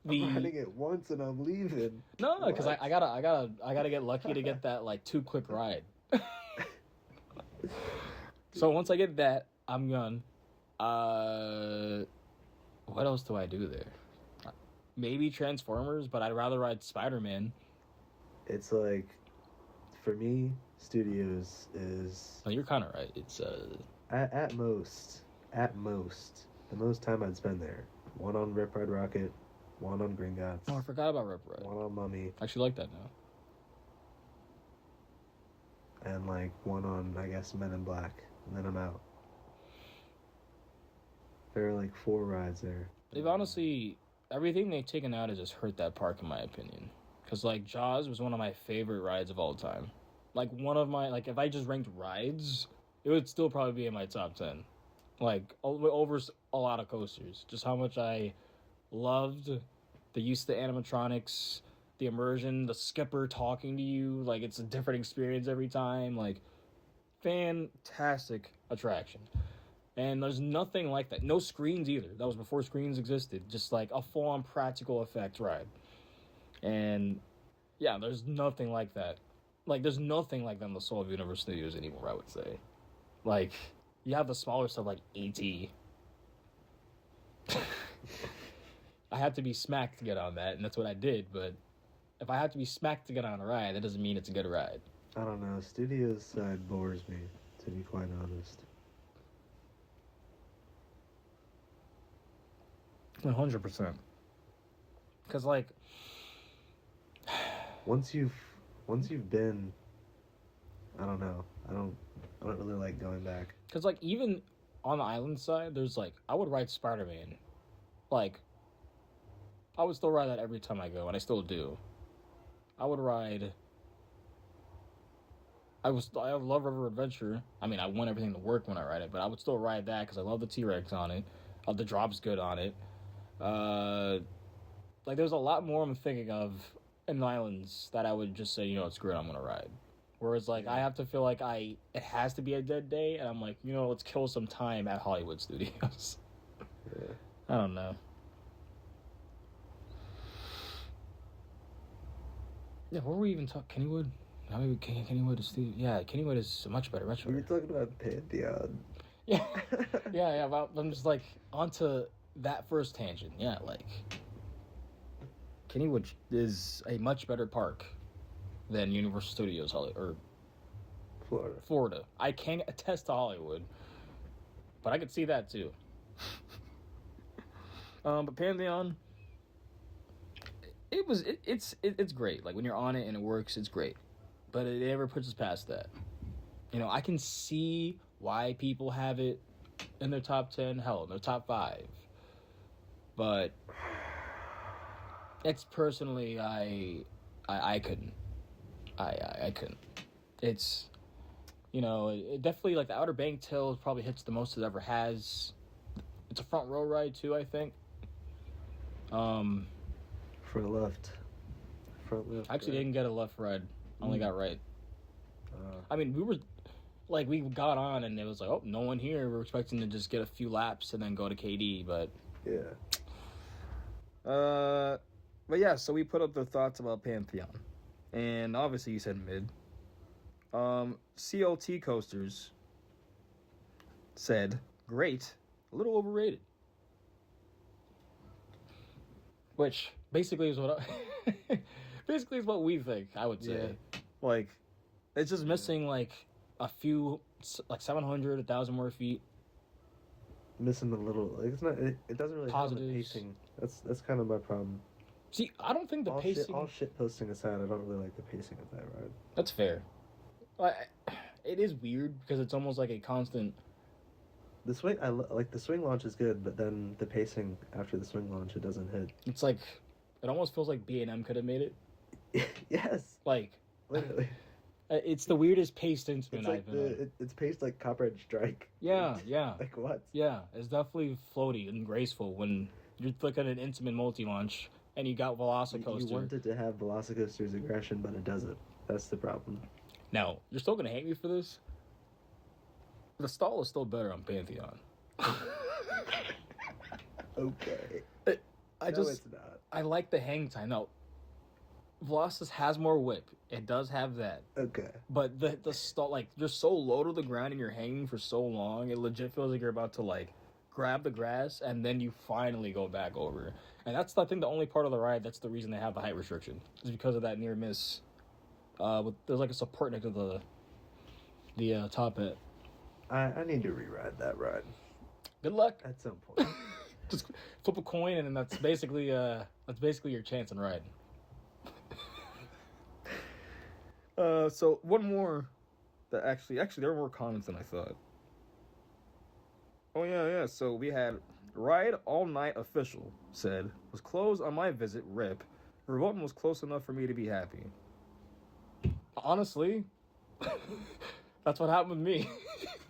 I'm riding it once and I'm leaving. No, because I gotta get lucky to get that like 2 quick ride. So once I get that, I'm gone. What else do I do there? Maybe Transformers, but I'd rather ride Spider-Man. It's like, for me, Studios is... Oh, you're kind of right. It's At most, the most time I'd spend there. 1 on Rip Ride Rocket, 1 on Gringotts. Oh, I forgot about Rip Ride. 1 on Mummy. I actually like that now. And like 1 on, I guess, Men in Black. And then I'm out. There are like 4 rides there. They've honestly, everything they've taken out has just hurt that park in my opinion. Because like Jaws was one of my favorite rides of all time. Like one of my, like if I just ranked rides, it would still probably be in my top 10. Like over a lot of coasters. Just how much I loved the use of the animatronics, the immersion, the skipper talking to you. Like it's a different experience every time. Like fantastic attraction. And there's nothing like that. No screens either. That was before screens existed. Just like a full-on practical effects ride. And yeah, there's nothing like that. Like, there's nothing like that in the Soul of Universe Studios anymore, I would say. Like, you have the smaller stuff like AT. I had to be smacked to get on that, and that's what I did, but if I have to be smacked to get on a ride, that doesn't mean it's a good ride. I don't know. Studios side bores me, to be quite honest. 100%. Because, like... Once you've been... I don't know. I don't really like going back. Because, like, even on the island side, there's, like... I would ride Spider-Man. Like... I would still ride that every time I go, and I still do. I would ride... I love River Adventure. I mean, I want everything to work when I ride it, but I would still ride that because I love the T-Rex on it. The drop's good on it. Like, there's a lot more I'm thinking of in the islands that I would just say, you know, it's great, I'm gonna ride. Whereas, like, I have to feel like it has to be a dead day, and I'm like, you know, let's kill some time at Hollywood Studios. Yeah. I don't know. Yeah, what were we even talking? Kennywood? How maybe Kennywood is Studio? Yeah, Kennywood is much better. We were talking about Pantheon. Yeah, yeah. But I'm just like onto that first tangent. Yeah, like Kennywood is a much better park than Universal Studios or Florida. I can't attest to Hollywood, but I could see that too. But Pantheon, it's great. Like when you're on it and it works, it's great. But it never puts us past that. You know, I can see why people have it in their top 10, hell, in their top 5. But it's personally, I couldn't. I couldn't. It's, you know, it definitely, like, the Outer Bank Hill probably hits the most it ever has. It's a front row ride, too, I think. Front left. I actually didn't get a left ride. I only got right. I mean, we got on and it was like, oh, no one here. We're expecting to just get a few laps and then go to KD, but... Yeah. But yeah, so we put up the thoughts about Pantheon. And obviously you said mid. CLT Coasters said, great, a little overrated. Which basically is what basically is what we think, I would say. Yeah. Like, it's just missing, like, a few, like, 700, 1,000 more feet. Missing a little, like, it's not, it doesn't really have the pacing. That's kind of my problem. See, I don't think the pacing... All shit posting aside, I don't really like the pacing of that ride. That's fair. It is weird, because it's almost like a constant... The swing, the swing launch is good, but then the pacing after the swing launch, it doesn't hit. It's like, it almost feels like B&M could have made it. Yes. Like... Literally. It's the weirdest paced instrument I've been on. It's paced like Copperhead Strike. Yeah. Like what? Yeah, it's definitely floaty and graceful when you're looking at an intimate multi-launch and you got Velocicoaster. You wanted to have Velocicoaster's aggression, but it doesn't. That's the problem. Now, you're still going to hate me for this? The stall is still better on Pantheon. Okay. It's not. I like the hang time. Now, Velocis has more whip. It does have that. Okay. But the stall, like, you're so low to the ground and you're hanging for so long, it legit feels like you're about to, like, grab the grass and then you finally go back over. And that's, I think, the only part of the ride that's the reason they have the height restriction. Is because of that near miss. There's, like, a support next to the top hat. I need to rewrite that ride. Good luck. At some point. Just flip a coin and then that's basically your chance in riding. So one more that actually there were more comments than I thought. Oh yeah. So we had Ride All Night Official said, was closed on my visit, rip. Revolton was close enough for me to be happy. Honestly, that's what happened with me.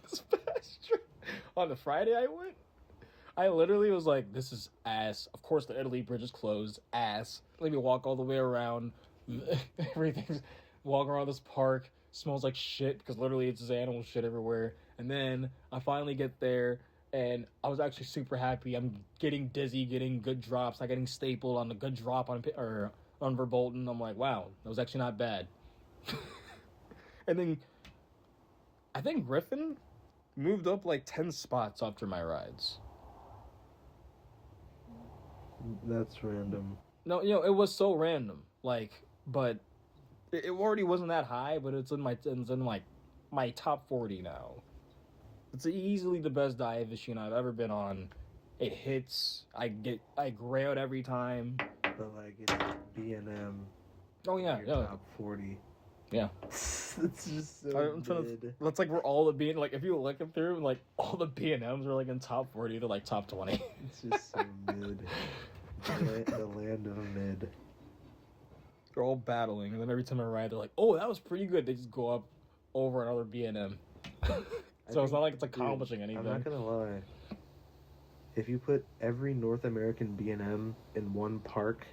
This past trip. On the Friday I went, I literally was like, this is ass. Of course the Italy bridge is closed, ass. Let me walk all the way around. Everything's walking around this park, smells like shit because literally it's just animal shit everywhere. And then I finally get there and I was actually super happy. I'm getting dizzy, getting good drops, not getting stapled on a good drop on Verbolten. I'm like, wow, that was actually not bad. And then I think Griffin moved up like 10 spots after my rides. That's random. No, it was so random. Like, but it already wasn't that high, but it's in my top 40 now. It's easily the best dive machine I've ever been on. It hits. I gray out every time. But like it's B&M. Oh yeah, Top 40. Yeah. It's just so mid. That's like where all the B, like if you look through, like all the B&Ms are like in top 40, they're like top 20. It's just so mid. The land of mid. They're all battling, and then every time I ride, they're like, "Oh, that was pretty good." They just go up over another B&M. So it's not like it's accomplishing anything. I'm not gonna lie. If you put every North American B&M in one park,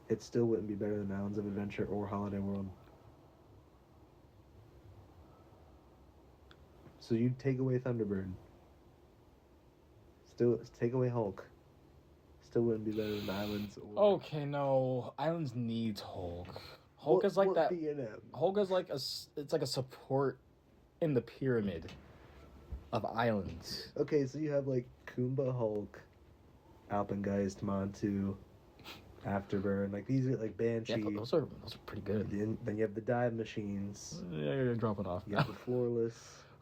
it still wouldn't be better than Islands of Adventure or Holiday World. So you take away Thunderbird. Still take away Hulk. Still wouldn't be better than Islands. Or... Okay, no, Islands needs Hulk. Hulk is like that. B&M? Hulk is like it's like a support in the pyramid of islands. Okay, so you have like Kumba Hulk, Alpengeist, Montu, Afterburn. Like these are like Banshee. Yeah, those are pretty good. Then you have the dive machines. Yeah, you're dropping off. You have the floorless.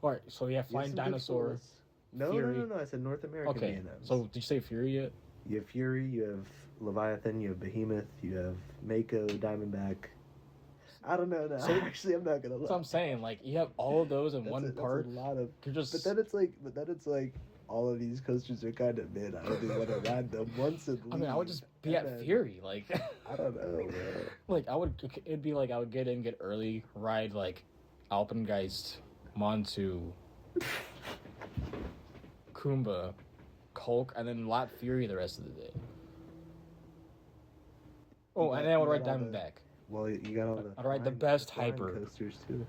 All right, so you have Flying Dinosaur. No. I said North American Okay, B&Ms. so did you say Fury yet? You have Fury, you have Leviathan, you have Behemoth, you have Mako, Diamondback. I don't know. No. So, actually, I'm not gonna lie. That's what I'm saying. Like you have all of those in one part. That's a lot of. You're just. But then it's like all of these coasters are kind of mid. I don't even want to ride them once at least. I mean, I would just be at Fury. Like. I don't know, bro. Like it'd be like I would get early, ride like Alpengeist, Montu, Kumba, Hulk, and then lap Fury the rest of the day. Oh, and then I would ride Diamondback. Well, you got all the. I'd ride the best hyper coasters too.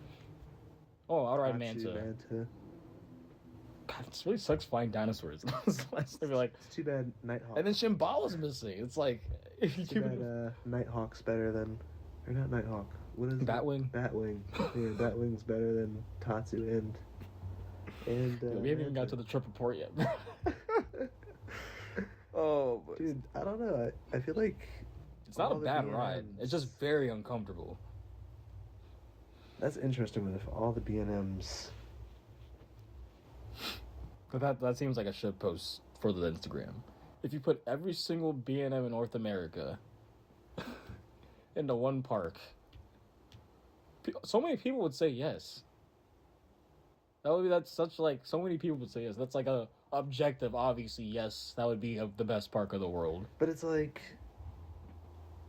Oh, I'd ride Manta. God, it really sucks flying dinosaurs. They'd be like, it's too bad Nighthawk. And then Shimbala's missing. It's like, it's too bad Nighthawk's better than, or not Nighthawk. What is Batwing? It? Batwing. Yeah, Batwing's better than Tatsu and. We haven't even got to the trip report yet. Oh, but dude, I don't know. I feel like it's not a bad ride. It's just very uncomfortable. That's interesting. With all the B&Ms. But that seems like a shit post for the Instagram. If you put every single B&M in North America into one park, so many people would say yes. So many people would say yes. That's like a objective, obviously, yes, that would be the best park of the world. But it's like,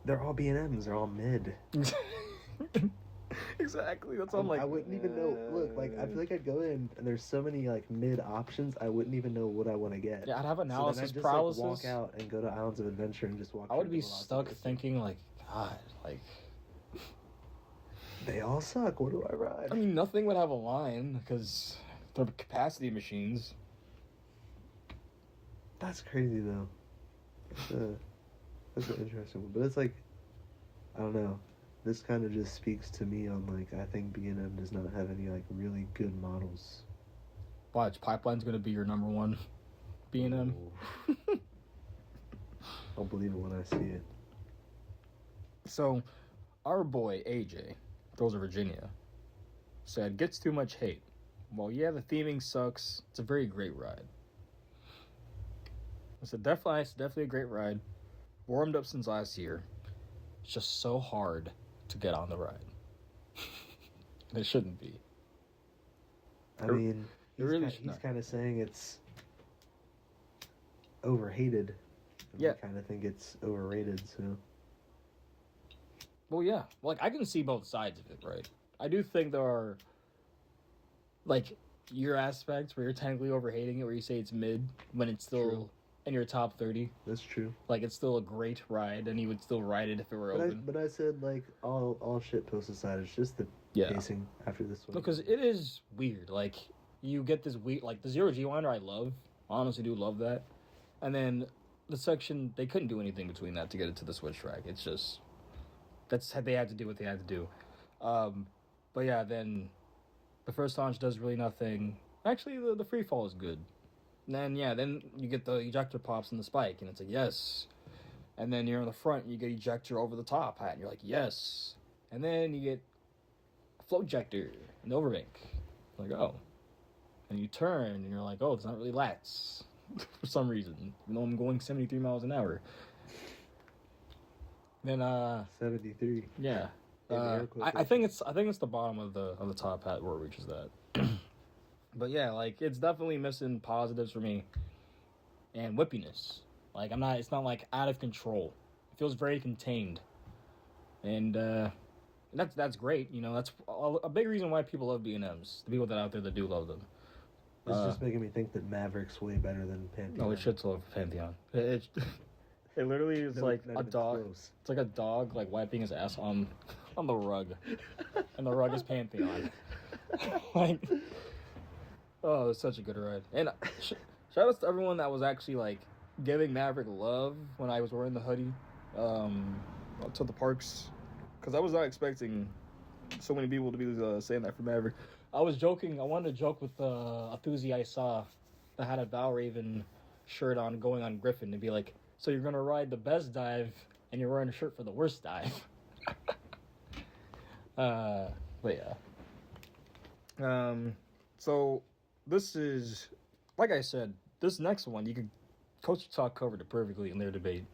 they're all B&Ms, they're all mid. Exactly, that's what I'm like. I wouldn't even know. Look, like, I feel like I'd go in, and there's so many, like, mid options, I wouldn't even know what I want to get. Yeah, I'd have analysis so paralysis. Like, walk out and go to Islands of Adventure and just walk. I would be stuck thinking, like, God, like... They all suck, what do I ride? I mean, nothing would have a line, because they're capacity machines. That's crazy, though. That's an interesting one. But it's like, I don't know. This kind of just speaks to me on, like, I think B&M does not have any, like, really good models. Watch, Pipeline's going to be your number one B&M. I'll believe it when I see it. So, our boy, AJ, those are Virginia, said, gets too much hate. Well, yeah, the theming sucks. It's a very great ride. I said, definitely a great ride. Warmed up since last year. It's just so hard to get on the ride. And it shouldn't be. I mean, he's kind of saying it's overhated. Yeah. I kind of think it's overrated, so. Well, yeah. Like, I can see both sides of it, right? I do think there are, like, your aspects where you're technically overhating it, where you say it's mid, when it's still... True. In your top 30. That's true. Like, it's still a great ride, and you would still ride it if it were open. But I said, like, all shit post aside, it's just the pacing after this one. No, because it is weird. Like, you get this weird... Like, the Zero G Winder I love, Honestly, do love that. And then the section, they couldn't do anything between that to get it to the switch track. It's just that's how they had to do what they had to do. But yeah, then the first launch does really nothing. Actually, the free fall is good. And then you get the ejector pops and the spike, and it's like yes. And then you're in the front, you get ejector over the top hat, and you're like yes. And then you get a float ejector and overbank. Like oh. And you turn, and you're like, oh, it's not really lats for some reason, even though I'm going 73 miles an hour. Then 73. Yeah. I think it's the bottom of the top hat where it reaches that. But yeah, like it's definitely missing positives for me. And whippiness. Like it's not like out of control. It feels very contained. And that's great, you know, that's a big reason why people love B&Ms. The people that out there that do love them. It's just making me think that Maverick's way better than Pantheon. No, it shit's all over Pantheon. It literally is like a dog. Close. It's like a dog like wiping his ass on the rug, and the rug is Pantheon. Like, oh, it's such a good ride. And shout out to everyone that was actually like giving Maverick love when I was wearing the hoodie to the parks, because I was not expecting so many people to be saying that for Maverick. I was joking. I wanted to joke with a Thuzy I saw that had a Valraven shirt on going on Griffin and be like, so you're going to ride the best dive and you're wearing a shirt for the worst dive. But yeah. So this is, like I said, this next one, Coach Talk covered it perfectly in their debate.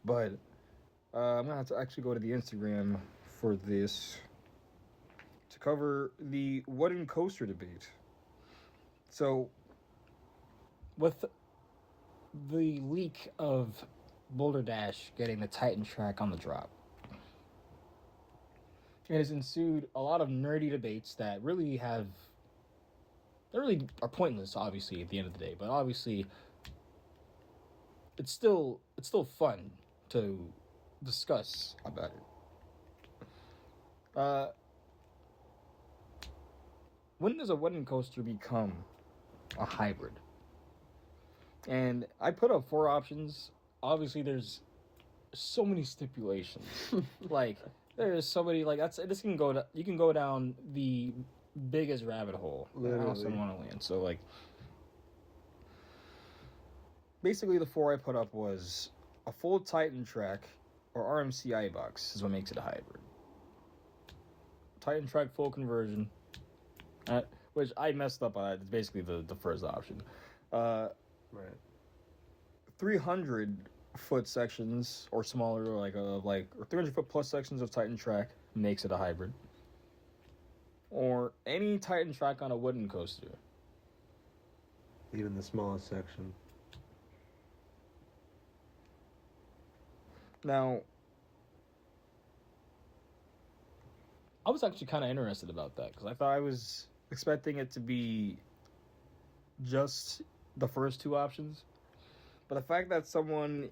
But I'm going to have to actually go to the Instagram for this to cover the wooden coaster debate. So, with the leak of Boulder Dash getting the Titan track on the drop, it has ensued a lot of nerdy debates that really are pointless, obviously, at the end of the day. But obviously, it's still fun to discuss about it. When does a wooden coaster become a hybrid? And I put up 4 options. Obviously, there's so many stipulations. Like, there's so many, like, you can go down the biggest rabbit hole in House in Wonderland. So, like, basically the 4 I put up was a full Titan track or RMCI box is what makes it a hybrid. Titan track full conversion. Which I messed up on. It's basically the first option. Right. 300-foot sections or smaller, or 300-foot plus sections of Titan track makes it a hybrid. Or any Titan track on a wooden coaster. Even the smallest section. Now, I was actually kind of interested about that because I thought I was expecting it to be just the first 2 options. But the fact that someone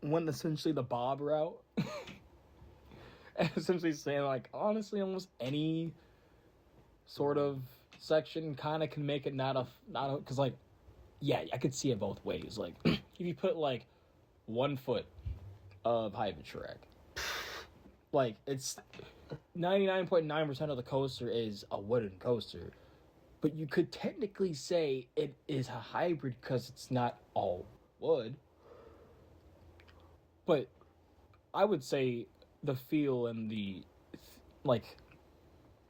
went essentially the Bob route and essentially saying, like, honestly, almost any sort of section kind of can make it not because, like, yeah, I could see it both ways. Like, if you put, like, 1 foot of hybrid track, like, it's 99.9% of the coaster is a wooden coaster, but you could technically say it is a hybrid because it's not all wood. But I would say the feel and the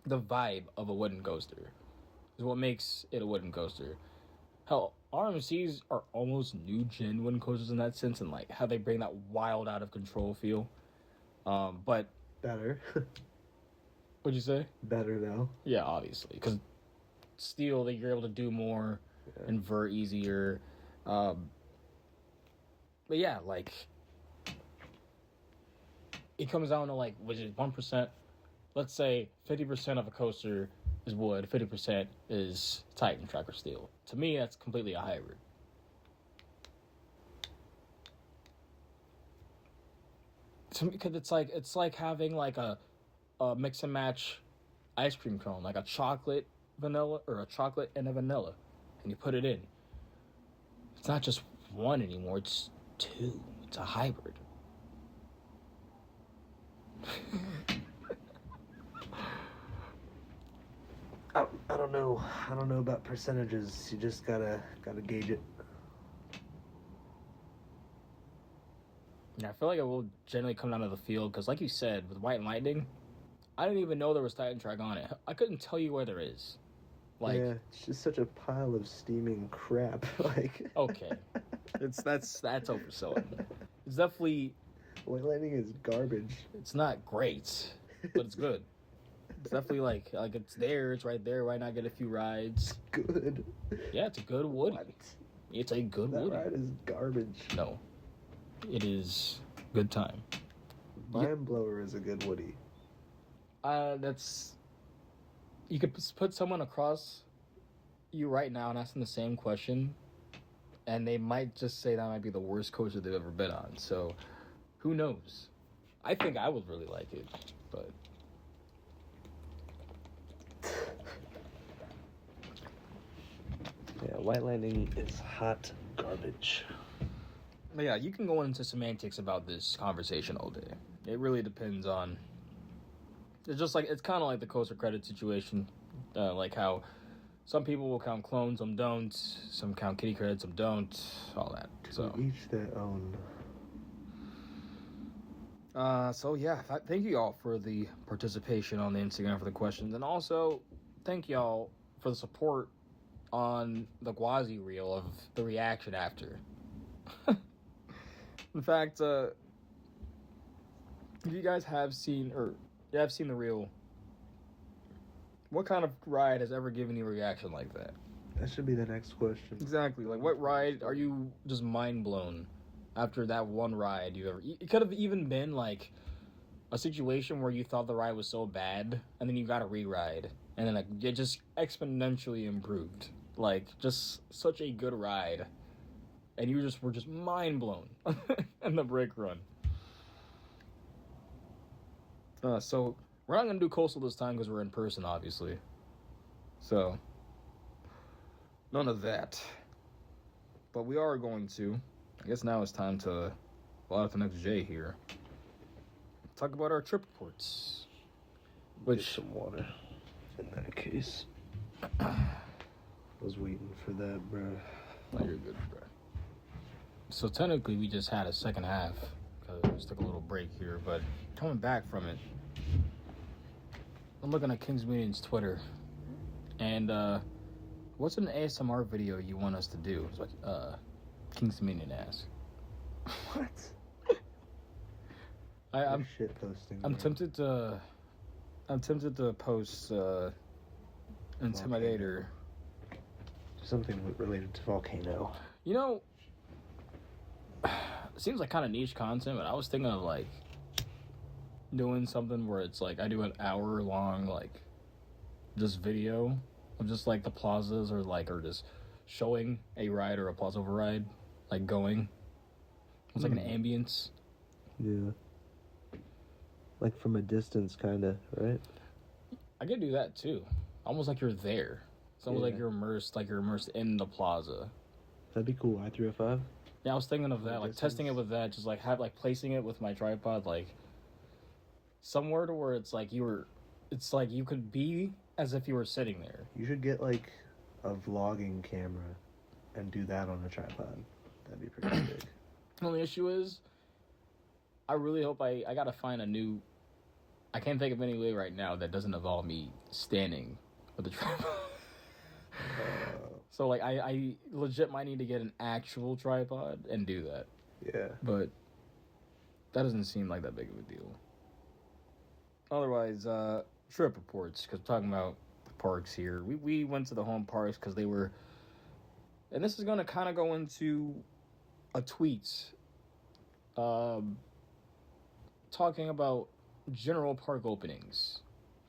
vibe of a wooden coaster is what makes it a wooden coaster. Hell, RMCs are almost new gen wooden coasters in that sense, and like how they bring that wild, out of control feel. But better. What'd you say? Better though. Yeah, obviously, because steel, that you're able to do more, invert easier. But yeah, like, it comes down to, like, which is 1%. Let's say 50% of a coaster is wood, 50% is Titan track or steel. To me, that's completely a hybrid. To me, because it's like having like a mix and match ice cream cone, like a chocolate vanilla or a chocolate and a vanilla, and you put it in. it's not just one anymore, it's two. It's a hybrid. I don't know. I don't know about percentages. You just gotta gauge it. Yeah, I feel like it will generally come down to the field because, like you said, with White Lightning, I didn't even know there was Titan Track on it. I couldn't tell you where there is. Like, yeah, it's just such a pile of steaming crap. Like, okay, that's overselling. It's definitely White Lightning is garbage. it's not great, but it's good. It's definitely like it's there. It's right there. Why not get a few rides? Good. Yeah, it's a good Woody. What? It's a good That Woody. ride is garbage. No, it is good time. Mind Blower is a good Woody. That's you could put someone across you right now and ask them the same question, and they might just say that might be the worst coaster they've ever been on. So, who knows? I think I would really like it, but. Yeah, White Lightning is hot garbage. But yeah, you can go into semantics about this conversation all day. It really depends on. It's just like it's kind of like the coaster credit situation, like how some people will count clones, some don't. Some count kitty credits, some don't. All that. So each their own. So yeah, thank you all for the participation on the Instagram for the questions, and also thank y'all for the support on the Gwazi reel of the reaction after. In fact, if you guys have seen the reel, what kind of ride has ever given you a reaction like that? That should be the next question. Exactly. Like, what ride are you just mind blown after that one ride you ever? It could have even been like a situation where you thought the ride was so bad, and then you got a re-ride, and then it just exponentially improved. Like, just such a good ride, and you were just mind blown in the brake run. So we're not gonna do coastal this time because we're in person, obviously. So none of that. But we are going to. I guess now it's time to pull out the next J here. Talk about our trip reports. Get some water. In that case. I was waiting for that, bro. Oh, you're good, bro. So technically, we just had a second half because we just took a little break here. But coming back from it, I'm looking at King's Meeting's Twitter, and what's an ASMR video you want us to do? It's like King's Meeting asks. What? I'm shit posting. I'm tempted to post Intimidator. Something related to Volcano. You know, it seems like kind of niche content, but I was thinking of like doing something where it's like I do an hour long like just video of just like the plazas or just showing a ride or a plaza override like going. It's like an ambience. Yeah. Like from a distance, kind of, right? I could do that too. Almost like you're there. It's almost like you're immersed in the plaza. That'd be cool. I-305? Yeah, I was thinking of that, like testing it with that, just like placing it with my tripod, like somewhere to where it's like you could be as if you were sitting there. You should get like a vlogging camera and do that on a tripod. That'd be pretty big. The only issue is, I really hope I gotta find I can't think of any way right now that doesn't involve me standing with the tripod. So like I legit might need to get an actual tripod and do that. Yeah. But that doesn't seem like that big of a deal. Otherwise, trip reports, because we're talking about the parks here. We went to the home parks because they were, and this is going to kind of go into a tweet talking about general park openings.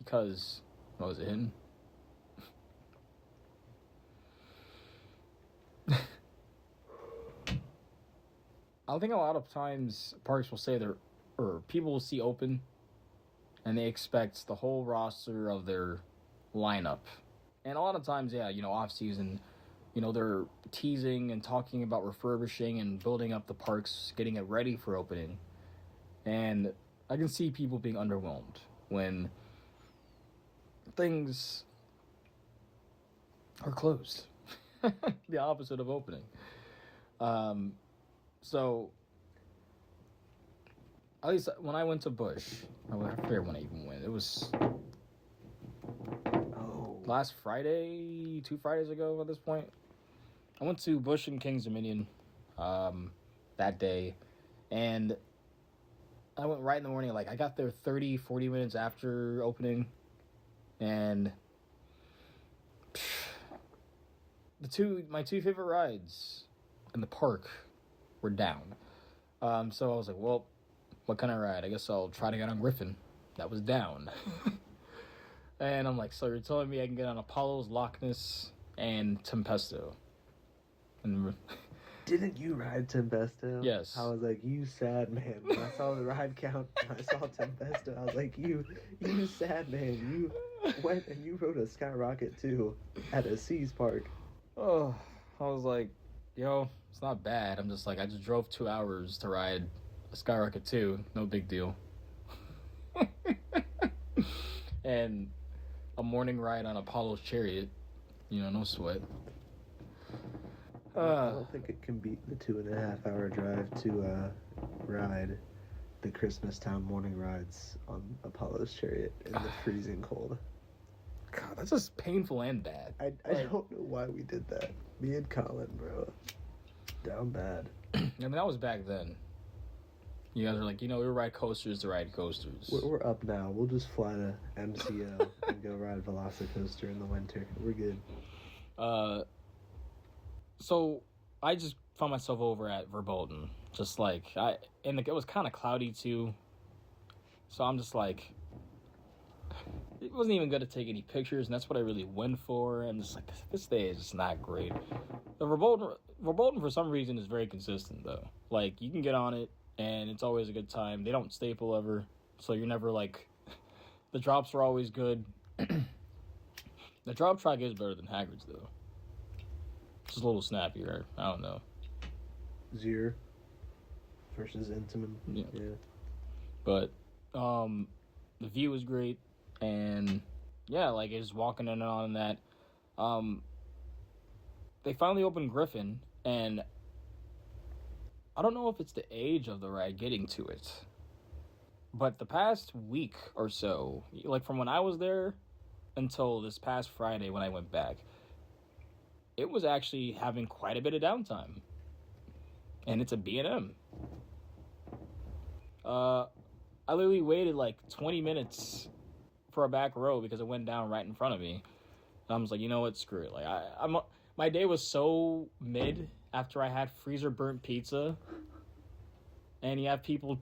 Because, what was it in? I think a lot of times parks will say or people will see open and they expect the whole roster of their lineup. And a lot of times, yeah, off season, they're teasing and talking about refurbishing and building up the parks, getting it ready for opening. And I can see people being underwhelmed when things are closed. The opposite of opening. So, at least when I went to Busch, I forget when I even went. It was last Friday, 2 Fridays ago at this point. I went to Busch and Kings Dominion that day, and I went right in the morning. Like, I got there 30, 40 minutes after opening, and my two favorite rides in the park were down. So I was like, well, what kind of ride? I guess I'll try to get on Griffin. That was down. And I'm like, so you're telling me I can get on Apollo's, Loch Ness, and Tempesto? And didn't you ride Tempesto? Yes. I was like, you sad man. When I saw the ride count, I saw Tempesto. I was like, you sad man. You went and you rode a Skyrocket too at a Seas Park. Oh, I was like, yo, it's not bad. I'm just like, I just drove 2 hours to ride a Skyrocket 2. No big deal. And a morning ride on Apollo's Chariot. No sweat. I don't think it can beat the 2.5 hour drive to ride the Christmas Town morning rides on Apollo's Chariot in the freezing cold. God, that's just painful and bad. I don't know why we did that. Me and Colin, bro. Down bad. I mean, that was back then. You guys are like, we ride coasters to ride coasters. We're up now. We'll just fly to MCO and go ride Velocicoaster in the winter. We're good. So I just found myself over at Verbolten. Just like, and it was kind of cloudy too. So I'm just like, it wasn't even good to take any pictures, and that's what I really went for. And just like, this day is just not great. The Verbolten for some reason is very consistent though. Like, you can get on it, and it's always a good time. They don't staple ever, so you're never like, the drops are always good. The drop track is better than Hagrid's though. Just a little snappier. I don't know. Zier versus Intamin. Yeah. But the view was great, and yeah, like just walking in on that. They finally opened Griffin, and I don't know if it's the age of the ride getting to it, but the past week or so, like from when I was there until this past Friday when I went back, it was actually having quite a bit of downtime. And it's a B&M. I literally waited like 20 minutes for a back row because it went down right in front of me. And I was like, you know what, screw it. Like, my day was so mid after I had freezer burnt pizza. And you have people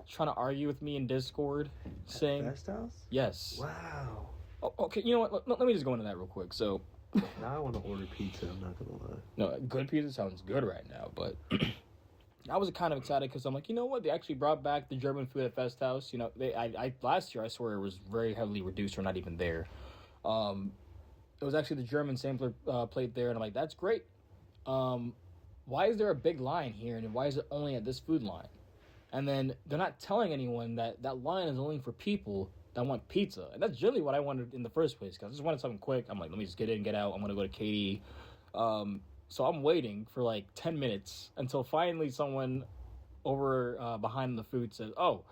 trying to argue with me in Discord saying... Best House? Yes. Wow. Oh, okay, you know what? Let me just go into that real quick. So... Now I want to order pizza, I'm not going to lie. No, good pizza sounds good right now, but I was kind of excited because I'm like, you know what? They actually brought back the German food at Fest House. Last year, I swear, it was very heavily reduced or not even there. It was actually the German sampler plate there, and I'm like, that's great. Why is there a big line here, and why is it only at this food line? And then they're not telling anyone that line is only for people that want pizza. And that's generally what I wanted in the first place, because I just wanted something quick. I'm like, let me just get in, get out. I'm going to go to Katie. So I'm waiting for like 10 minutes until finally someone over behind the food says, oh,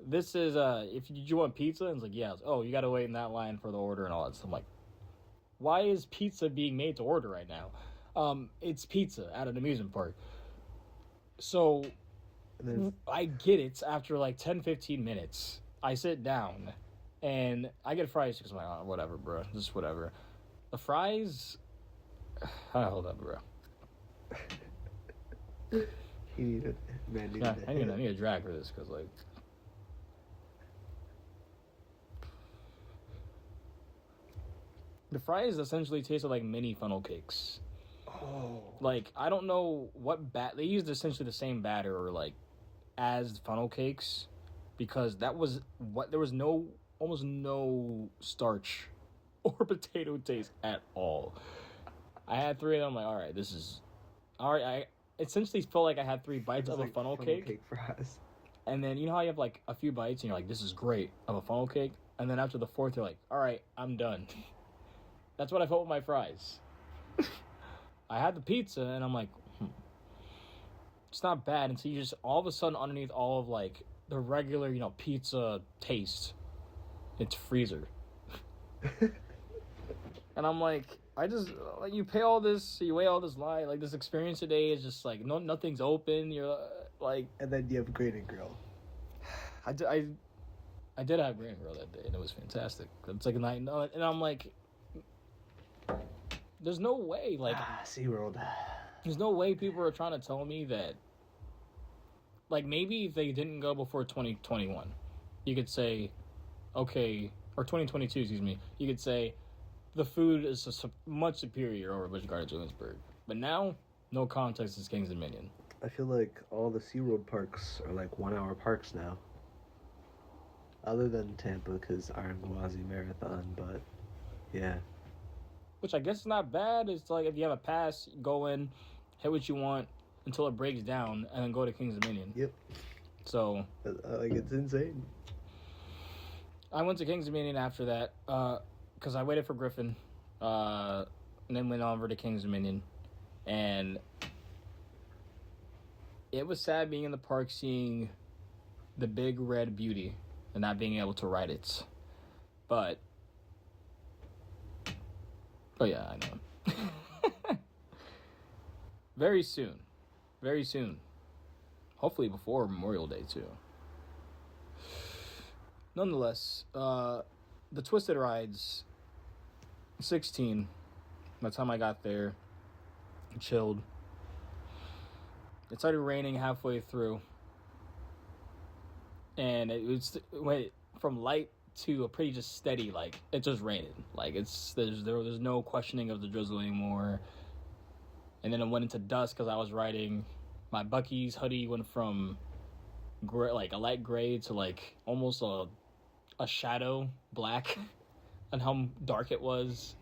this is, did you want pizza? And it's like, yeah. Oh, you got to wait in that line for the order and all that. So I'm like, why is pizza being made to order right now? It's pizza at an amusement park. So I get it after like 10, 15 minutes. I sit down, and I get fries because I'm like, oh, whatever, bro. Just whatever. The fries... hold up, bro. You need it. Man, I need a drag for this, because, like... The fries essentially tasted like mini funnel cakes. Oh. Like, I don't know what they used essentially the same batter, or, like, as funnel cakes... Because there was almost no starch or potato taste at all. I had 3 of them. I'm like, all right, this is all right. I essentially felt like I had 3 bites of a funnel cake fries. And then you know how you have like a few bites and you're like, this is great of a funnel cake, and then after the 4th you're like, all right, I'm done. That's what I felt with my fries. I had the pizza and I'm like, it's not bad. And so you just all of a sudden underneath all of like the regular, pizza taste, it's freezer. And I'm like, you pay all this, you weigh all this lie, like this experience today is just like nothing's open. You're like, and then you have Grain and Grill. I did have Grain and Grill that day, and it was fantastic. It's like a night, and I'm like, there's no way, like SeaWorld. There's no way people are trying to tell me that, like, maybe if they didn't go before 2021, you could say, okay, or 2022, excuse me, you could say the food is much superior over Busch Gardens Williamsburg. But now, no contest is Kings Dominion. I feel like all the SeaWorld parks are like 1-hour parks now. Other than Tampa, because Iron Gwazi Marathon, but yeah. Which I guess is not bad. It's like if you have a pass, go in, hit what you want until it breaks down, and then go to Kings Dominion. Yep. So. Like, it's insane. I went to Kings Dominion after that, because I waited for Griffin, and then went over to Kings Dominion, and it was sad being in the park seeing the big red beauty and not being able to ride it. But yeah, I know. Very soon. Hopefully before Memorial Day too. Nonetheless, the Twisted Rides, 16, by the time I got there, chilled. It started raining halfway through, and went from light to a pretty just steady, like, it just rained. Like, there's no questioning of the drizzle anymore. And then it went into dusk because I was riding. My Buc-ee's hoodie went from like a light gray to like almost a shadow black and how dark it was.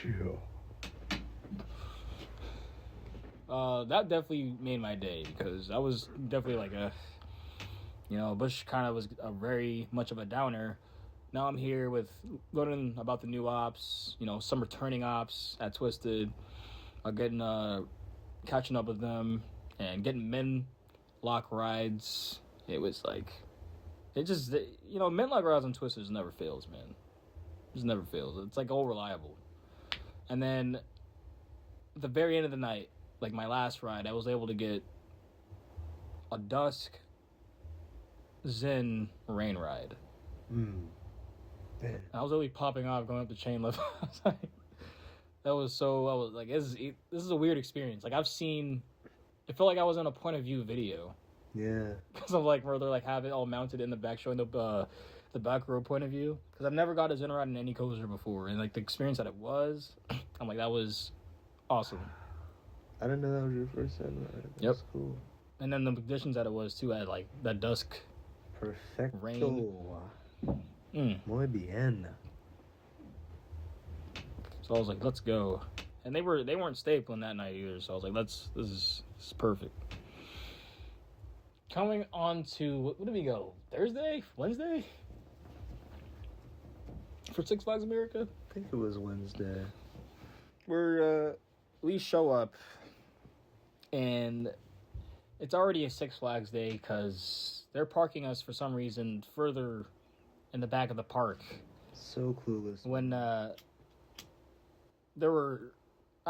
Sure. That definitely made my day because I was definitely like Busch kind of was a very much of a downer. Now I'm here with learning about the new ops, some returning ops at Twisted, catching up with them and getting men lock rides. It was like, men lock rides on Twisted never fails, man. It just never fails. It's like all reliable. And then at the very end of the night, like my last ride, I was able to get a dusk Zen rain ride. I was really popping off going up the chain lift. I was like, this is a weird experience. Like, it felt like I was in a point of view video. Yeah. Because of like where they're like have it all mounted in the back, showing the back row point of view. Because I've never got a Zen ride in any coaster before, and like the experience that it was, I'm like, that was awesome. I didn't know that was your first Zen ride. That's cool. And then the conditions that it was too, had like that dusk perfecto rain. Muy bien. So I was like, let's go. And they weren't stapling that night either, so I was like, this is perfect. Coming on to, what did we go? Thursday? Wednesday? For Six Flags America? I think it was Wednesday. We show up, and it's already a Six Flags day because they're parking us for some reason further in the back of the park. So clueless. When I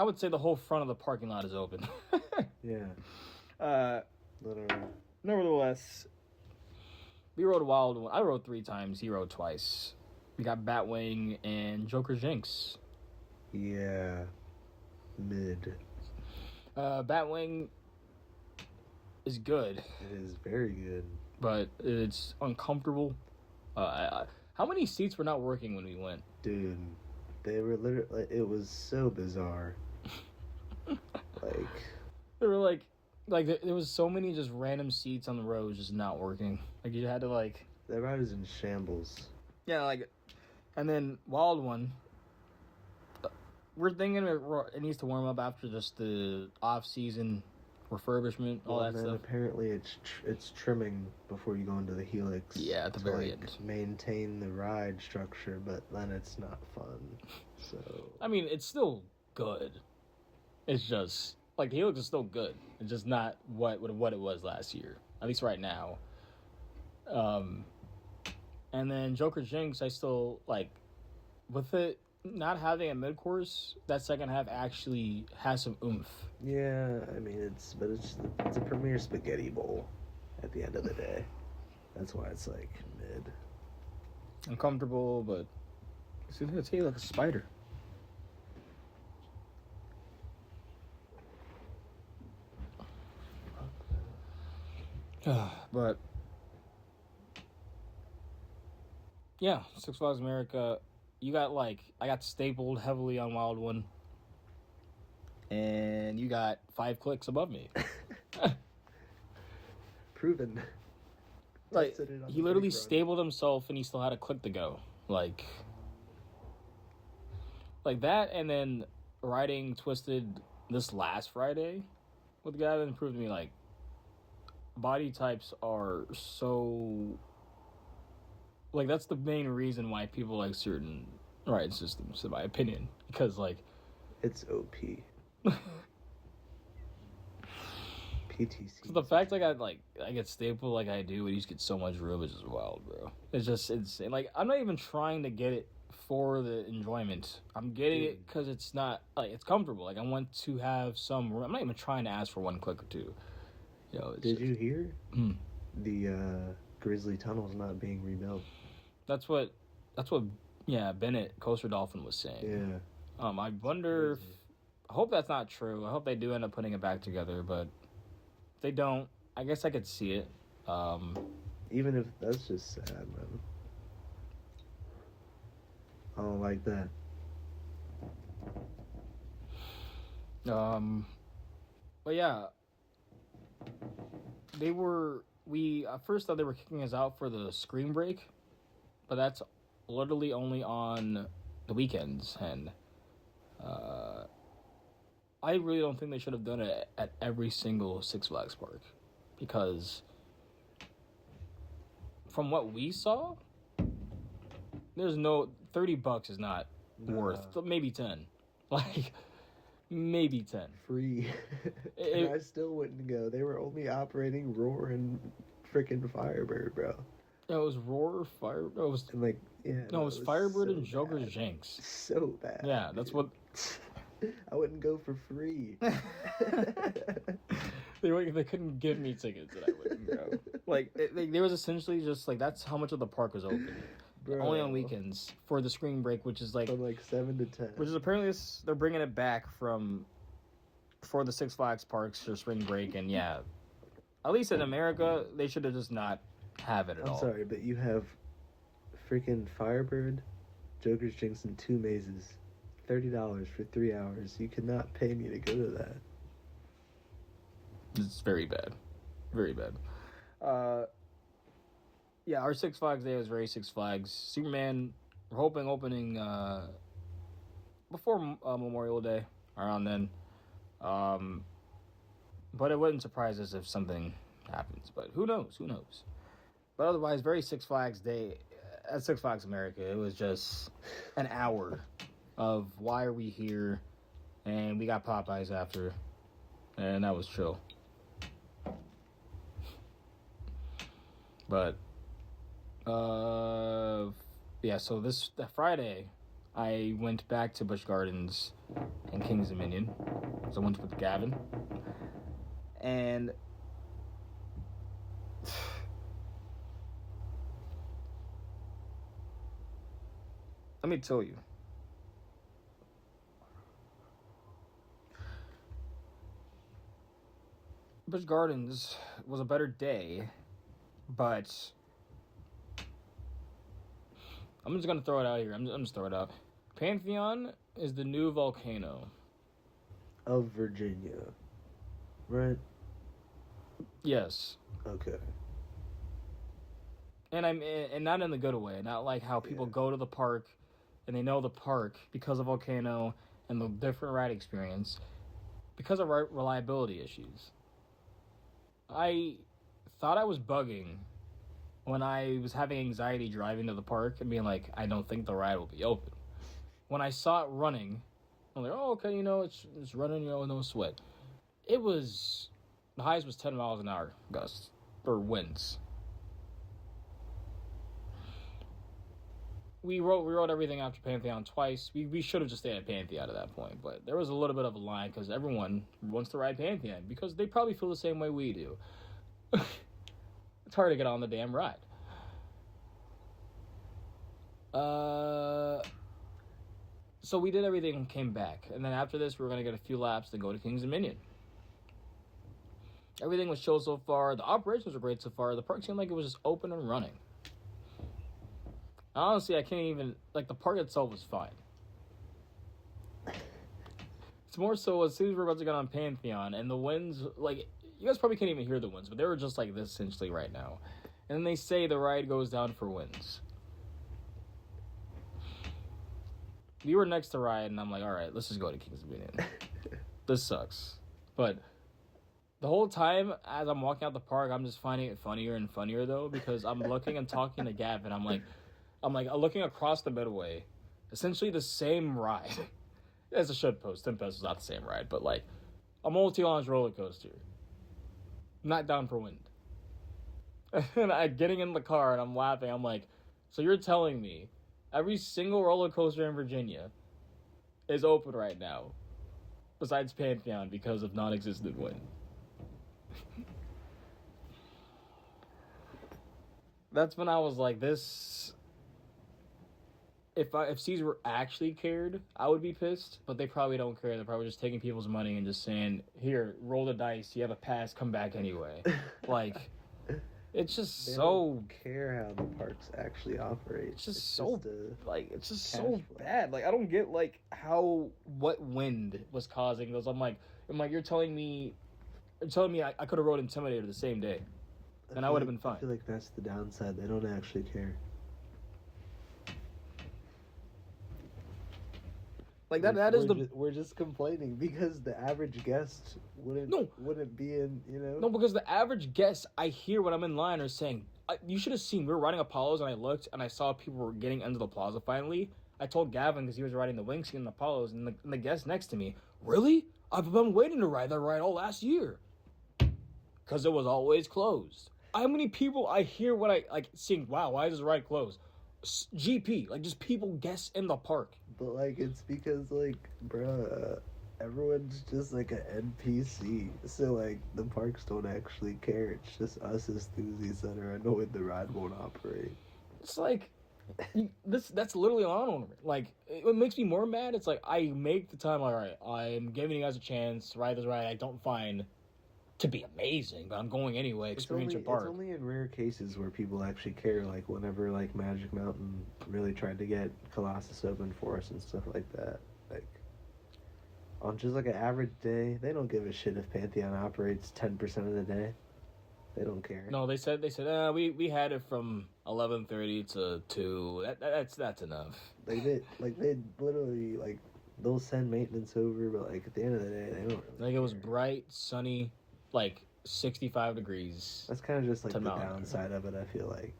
would say the whole front of the parking lot is open. Yeah. Literally. Nevertheless, we rode Wild One. I rode 3 times. He rode twice. We got Batwing and Joker Jinx. Yeah. Mid. Batwing is good. It is very good. But it's uncomfortable. How many seats were not working when we went? Dude, they were literally... It was so bizarre. They were like there was so many just random seats on the road just not working. Like, you had to like... That ride was in shambles. Yeah, like... And then Wild One... we're thinking it needs to warm up after just the off-season refurbishment, all that stuff. Apparently it's trimming before you go into the helix. Yeah, at the very end. Maintain the ride structure, but then it's not fun. So I mean, it's still good. It's just like the helix is still good. It's just not what it was last year, at least right now. And then Joker Jinx, I still like with it not having a mid course. That second half actually has some oomph. Yeah, I mean it's a premier spaghetti bowl at the end of the day. That's why it's like mid. Uncomfortable, but it's like a spider. But yeah, Six Flags America. You got I got stapled heavily on Wild One, and you got 5 clicks above me. Proven. Like he literally stapled himself, and he still had a click to go. Like that, and then riding Twisted this last Friday with the guy that proved to me like body types are so. Like, that's the main reason why people like certain ride systems, in my opinion. Because, like... It's OP. PTC. So the fact I get stapled like I do, and you just get so much room is just wild, bro. It's just insane. Like, I'm not even trying to get it for the enjoyment. I'm getting it because it's not... Like, it's comfortable. Like, I want to have some room. I'm not even trying to ask for 1 click or 2. You know, Did you hear? The Grizzly Tunnel's not being rebuilt. That's what Bennett, Coaster Dolphin, was saying. Yeah. I wonder if... I hope that's not true. I hope they do end up putting it back together, but if they don't, I guess I could see it. Even if... That's just sad, man. I don't like that. But yeah. We at first thought they were kicking us out for the screen break, but that's literally only on the weekends, and I really don't think they should have done it at every single Six Flags park, because from what we saw, there's no $30 is not worth maybe 10, like maybe 10 free. And I still wouldn't go. They were only operating Roar and freaking Firebird, bro. It was Roar, Fire. It was it was Firebird and Joker's Jinx. So bad. Yeah, that's what. I wouldn't go for free. They couldn't give me tickets, and I wouldn't go. Like there was essentially just like that's how much of the park was open. Bro. Only on weekends for the screen break, which is from 7 to 10. Which is apparently they're bringing it back for the Six Flags parks for spring break, and yeah, at least in America they should have just not have it at all. I'm sorry, but you have freaking Firebird, Joker's Jinx, and 2 mazes, $30 for 3 hours. You could not pay me to go to that. It's very bad, very bad. Yeah, our Six Flags day was very Six Flags. Superman, we're hoping opening before Memorial Day, around then. But it wouldn't surprise us if something happens. But who knows? Who knows? But otherwise, very Six Flags day at Six Flags America. It was just an hour of why are we here, and we got Popeyes after, and that was chill. But yeah, so that Friday, I went back to Busch Gardens and Kings Dominion. So I went with Gavin. And let me tell you. Busch Gardens was a better day, but I'm just going to throw it out here. I'm just throw it out. Pantheon is the new volcano of Virginia, right? Yes. Okay. And not in the good way. Not like how people go to the park and they know the park because of volcano, and the different ride experience because of reliability issues. I thought I was bugging when I was having anxiety driving to the park and being like, I don't think the ride will be open. When I saw it running, I'm like, oh, okay, it's running, no sweat. It was, the highest was 10 miles an hour gusts, or winds. We rode everything after Pantheon twice. We should have just stayed at Pantheon at that point, but there was a little bit of a line because everyone wants to ride Pantheon because they probably feel the same way we do. It's hard to get on the damn ride. So we did everything and came back, and then after this, we were gonna get a few laps to go to Kings Dominion. Everything was chill so far. The operations were great so far. The park seemed like it was just open and running. Honestly, I can't even... Like, the park itself was fine. It's more so as soon as we're about to get on Pantheon, and the winds... Like, you guys probably can't even hear the winds, but they were just like this essentially right now. And then they say the ride goes down for winds. We were next to ride, and I'm like, alright, let's just go to Kings Dominion. This sucks. But... The whole time, as I'm walking out the park, I'm just finding it funnier and funnier, though, because I'm looking and talking to Gavin. I'm looking across the midway, essentially the same ride. As a shit post, 10 pesos, not the same ride, but like a multi-launch roller coaster. Not down for wind. And I'm getting in the car and I'm laughing. I'm like, so you're telling me every single roller coaster in Virginia is open right now, besides Pantheon, because of non-existent wind? That's when I was like, this... If C's were actually cared, I would be pissed, but they probably don't care. They're probably just taking people's money and just saying, here, roll the dice, you have a pass, come back anyway. Like, it's just they so... don't care how the parks actually operate. It's just so bad. Like, I don't get, like, what wind was causing those. I'm like, you're telling me I could have rode Intimidator the same day, and I would have been fine. I feel like that's the downside. They don't actually care. Like that is we're just complaining because the average guest wouldn't be in, No, because the average guest I hear when I'm in line are saying, you should have seen, we were riding Apollos and I looked and I saw people were getting into the plaza finally. I told Gavin because he was riding the Wing Seat and the Apollos, and the guest next to me, really? I've been waiting to ride that ride all last year. Because it was always closed. How many people I hear when I, seeing, wow, why is this ride closed? GP, just people guess in the park. But, it's because, bruh, everyone's just, an NPC. So, the parks don't actually care. It's just us as enthusiasts that are annoyed the ride won't operate. It's that's literally on ornament. What makes me more mad, it's I make the time, alright, I'm giving you guys a chance to ride this ride I don't find to be amazing, but I'm going anyway, experience your park. It's only in rare cases where people actually care, whenever, Magic Mountain really tried to get Colossus open for us and stuff like that. On just, an average day, they don't give a shit if Pantheon operates 10% of the day. They don't care. No, they said, we had it from 11:30 to 2. That's enough. They literally, they'll send maintenance over, but, at the end of the day, they don't really it was bright, sunny, 65 degrees. That's kind of just, the downside of it, I feel like.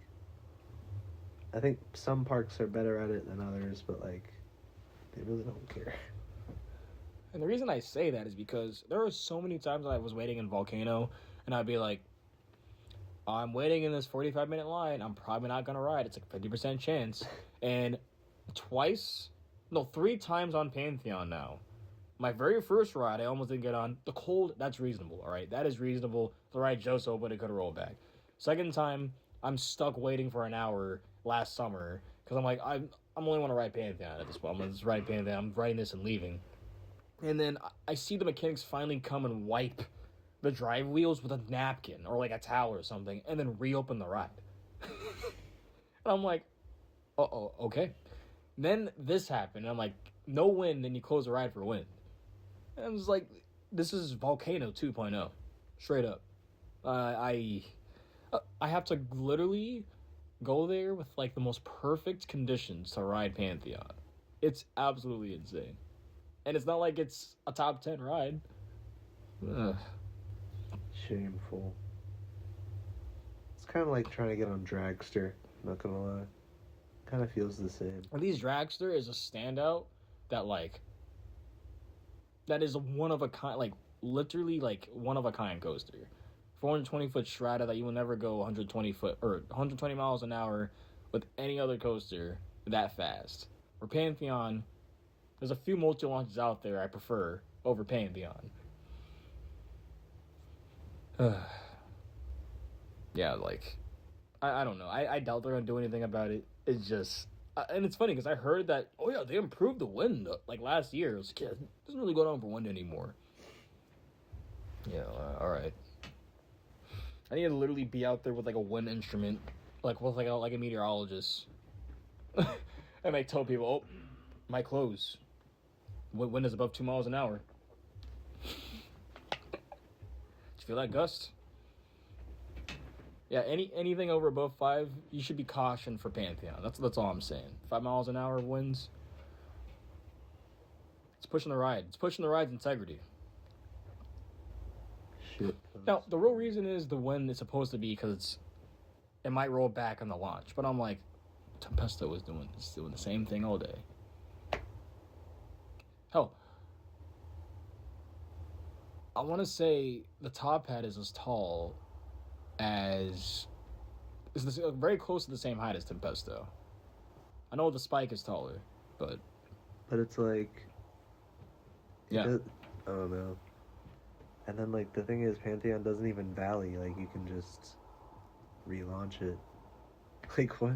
I think some parks are better at it than others, but, they really don't care. And the reason I say that is because there were so many times I was waiting in Volcano, and I'd be like, I'm waiting in this 45-minute line. I'm probably not going to ride. It's 50% chance. And 3 times on Pantheon now. My very first ride, I almost didn't get on. The cold, that's reasonable, all right? That is reasonable. The ride just opened, it could roll back. Second time, I'm stuck waiting for an hour last summer because I'm like, I'm only want to ride Pantheon at this point. I'm going to just ride Pantheon. I'm riding this and leaving. And then I see the mechanics finally come and wipe the drive wheels with a napkin or a towel or something and then reopen the ride. And I'm like, uh-oh, okay. Then this happened. And I'm like, no wind, and you close the ride for wind. And I was like, this is Volcano 2.0. Straight up. I have to literally go there with the most perfect conditions to ride Pantheon. It's absolutely insane. And it's not like it's a top 10 ride. Ugh. Shameful. It's kind of like trying to get on Dragster. Not gonna lie. Kind of feels the same. At least Dragster is a standout that that is a one of a kind, literally one of a kind coaster. 420-foot strata that you will never go 120 miles an hour with any other coaster that fast. For Pantheon, there's a few multi-launches out there I prefer over Pantheon. Yeah, I don't know. I doubt they're gonna do anything about it. It's just, and it's funny because I heard that, oh yeah, they improved the wind last year. It was like, yeah, it doesn't really go down for wind anymore. Yeah, all right. I need to literally be out there with a wind instrument, with a meteorologist, and tell people, oh, my clothes. Wind is above 2 miles an hour. Did you feel that gust? Yeah, anything over above 5, you should be cautioned for Pantheon. That's all I'm saying. 5 miles an hour winds. It's pushing the ride. It's pushing the ride's integrity. Shit. Now, the real reason is the wind is supposed to be because it might roll back on the launch. But I'm like, Tempesto is doing the same thing all day. Hell, I want to say the top hat is as tall as... It's very close to the same height as Tempesto. I know the spike is taller, but... But it's Yeah. I don't know. And then, the thing is, Pantheon doesn't even valley. You can just relaunch it. What?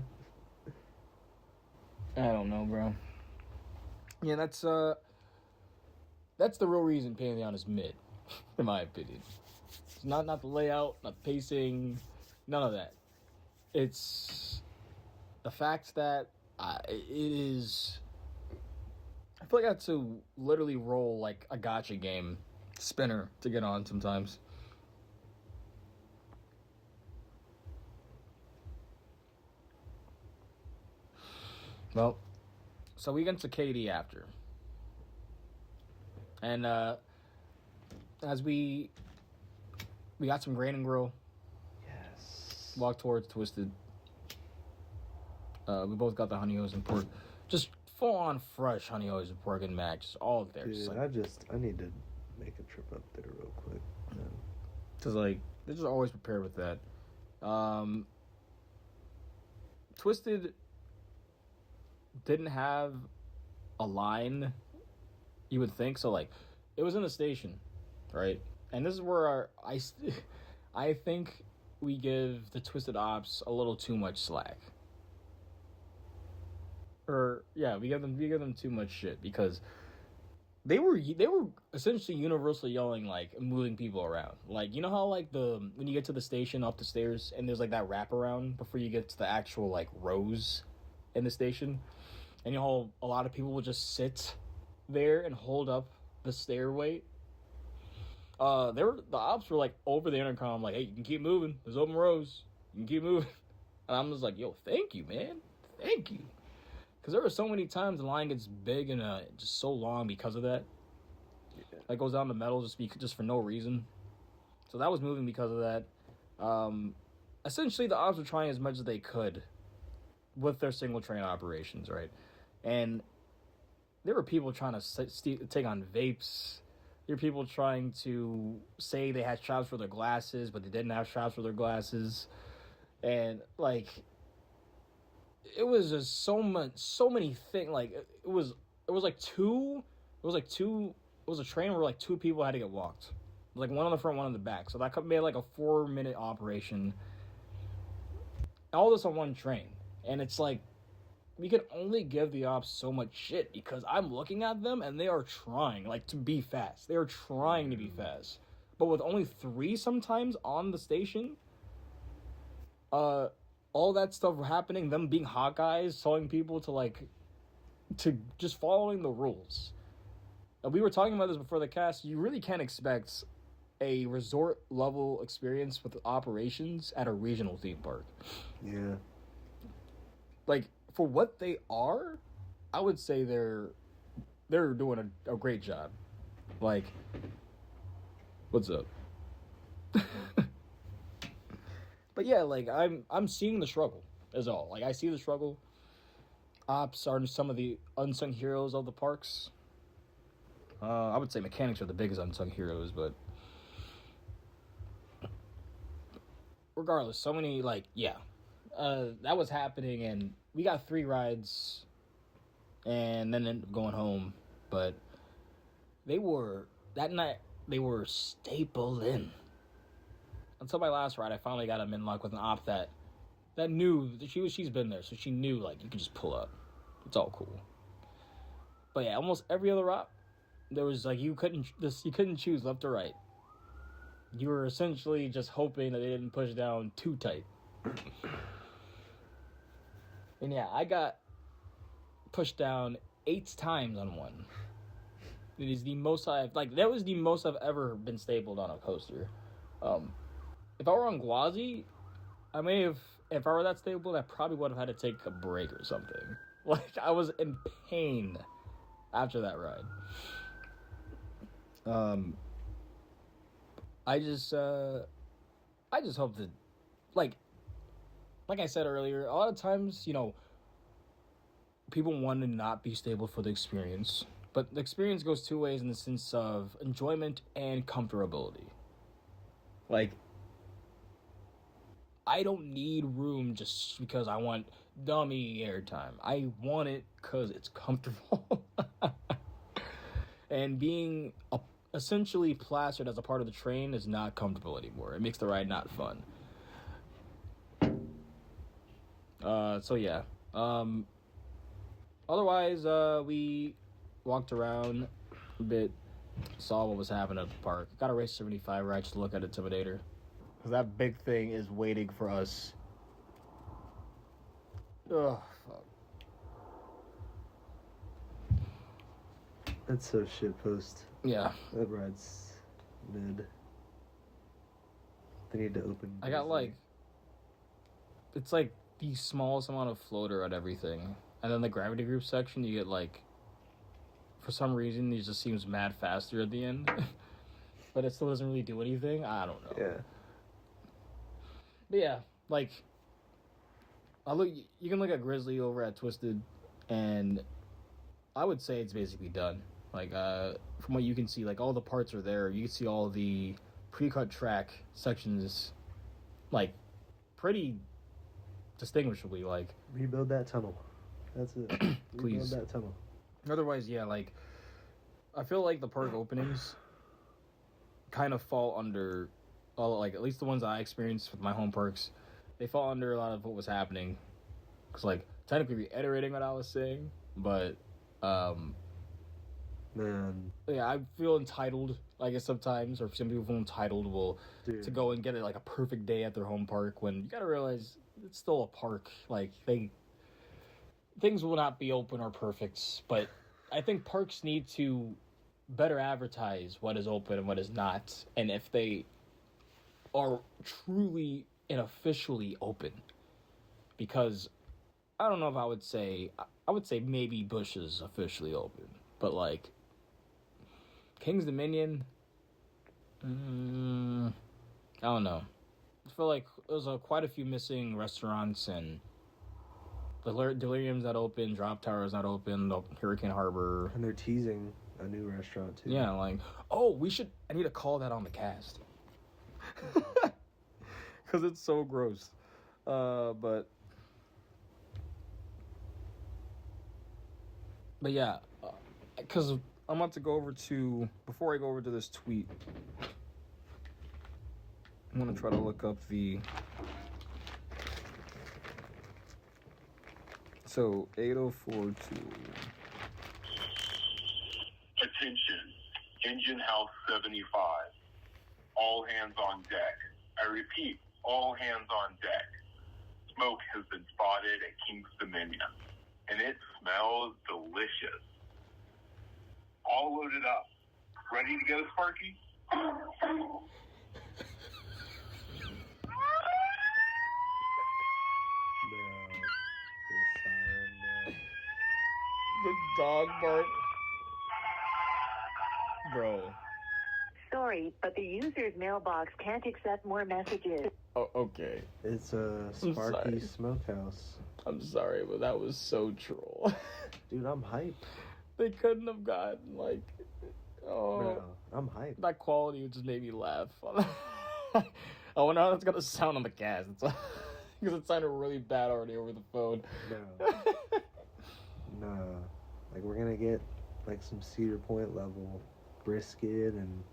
I don't know, bro. Yeah, that's the real reason Pantheon is mid, in my opinion. It's not the layout, not the pacing, none of that. It's the fact that it is... I feel like I have to literally roll a gacha game spinner to get on sometimes. Well, so we get to KD after. And as we got some grain and grill. Yes. Walk towards Twisted. We both got the honey oats and pork. Just full on fresh honey oats and pork and mac. Just all there. Dude, I need to make a trip up there real quick. Because they're just always prepared with that. Twisted didn't have a line, you would think. So it was in the station, right? And this is where I think we give the Twisted Ops a little too much slack. Or yeah, we give them too much shit because they were essentially universally yelling moving people around. You know how when you get to the station up the stairs and there's that wraparound before you get to the actual rows in the station, and you know how a lot of people will just sit there and hold up the stairway. The ops were over the intercom hey, you can keep moving. There's open rows. You can keep moving. And I'm just yo, thank you, man. Thank you. Because there were so many times the line gets big and just so long because of that. Yeah. It goes down the metal just for no reason. So that was moving because of that. Essentially, the ops were trying as much as they could with their single train operations, right? And there were people trying to take on vapes. There were people trying to say they had straps for their glasses, but they didn't have straps for their glasses. And, it was just so many things. It was a train where 2 people had to get walked. One on the front, one on the back. So that made a 4-minute operation. All this on one train. And it's we can only give the ops so much shit because I'm looking at them and they are trying to be fast. They are trying to be fast. But with only 3 sometimes on the station, all that stuff happening, them being Hawkeyes, telling people to just following the rules. We were talking about this before the cast. You really can't expect a resort level experience with operations at a regional theme park. Yeah. For what they are, I would say they're they're doing a great job. Like, what's up? But yeah, like I'm seeing the struggle is all. Like I see the struggle. Ops are some of the unsung heroes of the parks. I would say mechanics are the biggest unsung heroes, but regardless, so many that was happening, and we got 3 rides, and then ended up going home. But that night they were stapled in. Until my last ride, I finally got them in luck with an op that knew that she's been there, so she knew like you could just pull up. It's all cool. But yeah, almost every other op, there was like you couldn't choose left or right. You were essentially just hoping that they didn't push down too tight. And yeah, I got pushed down 8 times on one. It is the most that was the most I've ever been stapled on a coaster. If I were on Gwazi, if I were that stapled, I probably would have had to take a break or something. Like, I was in pain after that ride. I just hope that, like I said earlier, a lot of times, people want to not be stable for the experience. But the experience goes 2 ways in the sense of enjoyment and comfortability. Like, I don't need room just because I want dummy airtime. I want it because it's comfortable. And being essentially plastered as a part of the train is not comfortable anymore. It makes the ride not fun. So yeah. Otherwise, we walked around a bit, saw what was happening at the park. Got a race 75 ride to look at Intimidator. Because that big thing is waiting for us. Ugh, fuck. That's so shitpost. Yeah. That ride's mid. They need to open. I got it's like the smallest amount of floater at everything. And then the gravity group section, you get for some reason, it just seems mad faster at the end. But it still doesn't really do anything. I don't know. Yeah. But yeah, you can look at Grizzly over at Twisted, and I would say it's basically done. From what you can see, all the parts are there. You can see all the pre-cut track sections, pretty distinguishably. Rebuild that tunnel. That's it. Please. Rebuild that tunnel. Otherwise, yeah, I feel like the park openings kind of fall under, at least the ones I experienced with my home parks, they fall under a lot of what was happening. Because, technically reiterating what I was saying, but, Man. yeah, I feel entitled, I guess, sometimes, or some people feel entitled to go and get a perfect day at their home park, when you gotta realize it's still a park. Things will not be open or perfect, but I think parks need to better advertise what is open and what is not, and if they are truly and officially open. Because I don't know if I would say maybe Busch is officially open, but King's Dominion, I don't know. I feel like there's quite a few missing restaurants, and the Delirium's not open, Drop Tower's not open, the Hurricane Harbor. And they're teasing a new restaurant, too. Yeah, I need to call that on the cast. Because it's so gross. But yeah, because I'm about to go over to, before I go over to this tweet, I'm going to try to look up so 8042. Attention, Engine House 75. All hands on deck. I repeat, all hands on deck. Smoke has been spotted at King's Dominion, and it smells delicious. All loaded up. Ready to go, Sparky? The dog bark. Bro. Sorry, but the user's mailbox can't accept more messages. Oh, okay. It's a Sparky Smokehouse. I'm sorry, but that was so troll. Dude, I'm hyped. They couldn't have gotten, like... Oh, Bro, I'm hyped. that quality just made me laugh. I wonder how that's gonna sound on the cast. Because it sounded really bad already over the phone. Nah. Like, we're gonna get, like, some Cedar Point level brisket and...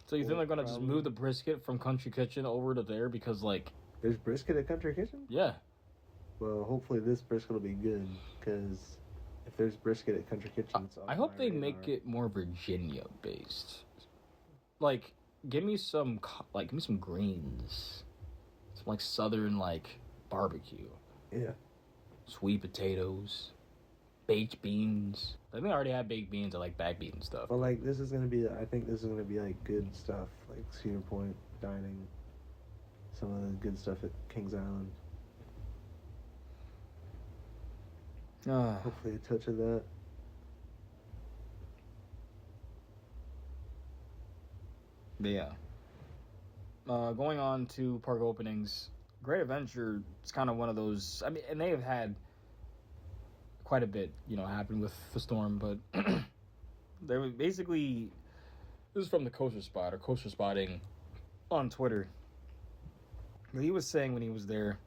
So you think they're gonna just move the brisket from Country Kitchen over to there because, like... There's brisket at Country Kitchen? Yeah. Well, hopefully this brisket will be good, because if there's brisket at Country Kitchen, it's I hope they make it more Virginia-based. Like, give me some greens. Some, like, southern, like, barbecue. Yeah. Sweet potatoes. Baked beans. I think I already have baked beans. I like baked bean stuff. But, like, this is going to be, I think this is going to be, like, good stuff. Like, Cedar Point dining. Some of the good stuff at Kings Island. Hopefully a touch of that. But yeah. Going on to park openings. Great Adventure is kind of one of those... I mean, and they have had quite a bit, happen with the storm, but they were basically... This is from the Coaster Spot, or Coaster Spotting on Twitter. But he was saying when he was there,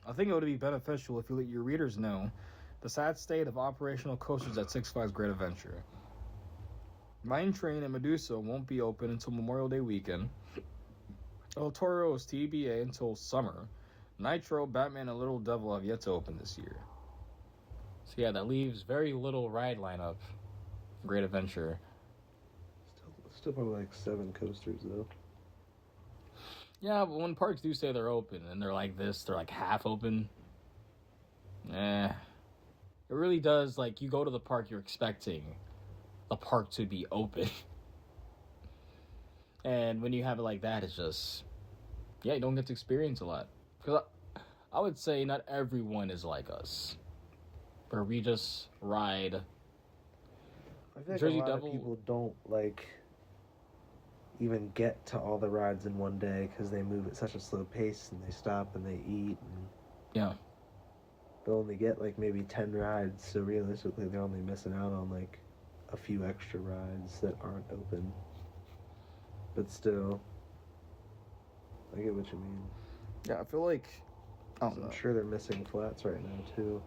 I think it would be beneficial if you let your readers know the sad state of operational coasters at Six Flags Great Adventure. Mine Train and Medusa won't be open until Memorial Day weekend. El Toro is TBA until summer. Nitro, Batman, and Little Devil have yet to open this year. So yeah, that leaves very little ride lineup for Great Adventure. Still probably like 7 coasters though. Yeah, but when parks do say they're open and they're like this, they're like half open. It really does, like, you go to the park, you're expecting the park to be open. And when you have it like that, it's just, you don't get to experience a lot. Because I would say not everyone is like us, where we just ride. I feel like Jersey a lot Devil, of people don't, like, even get to all the rides in one day because they move at such a slow pace and they stop and they eat. And yeah. they'll only get, like, maybe 10 rides, so realistically they're only missing out on, like, a few extra rides that aren't open. But still, I get what you mean. Yeah, I feel like... I'm sure they're missing flats right now, too.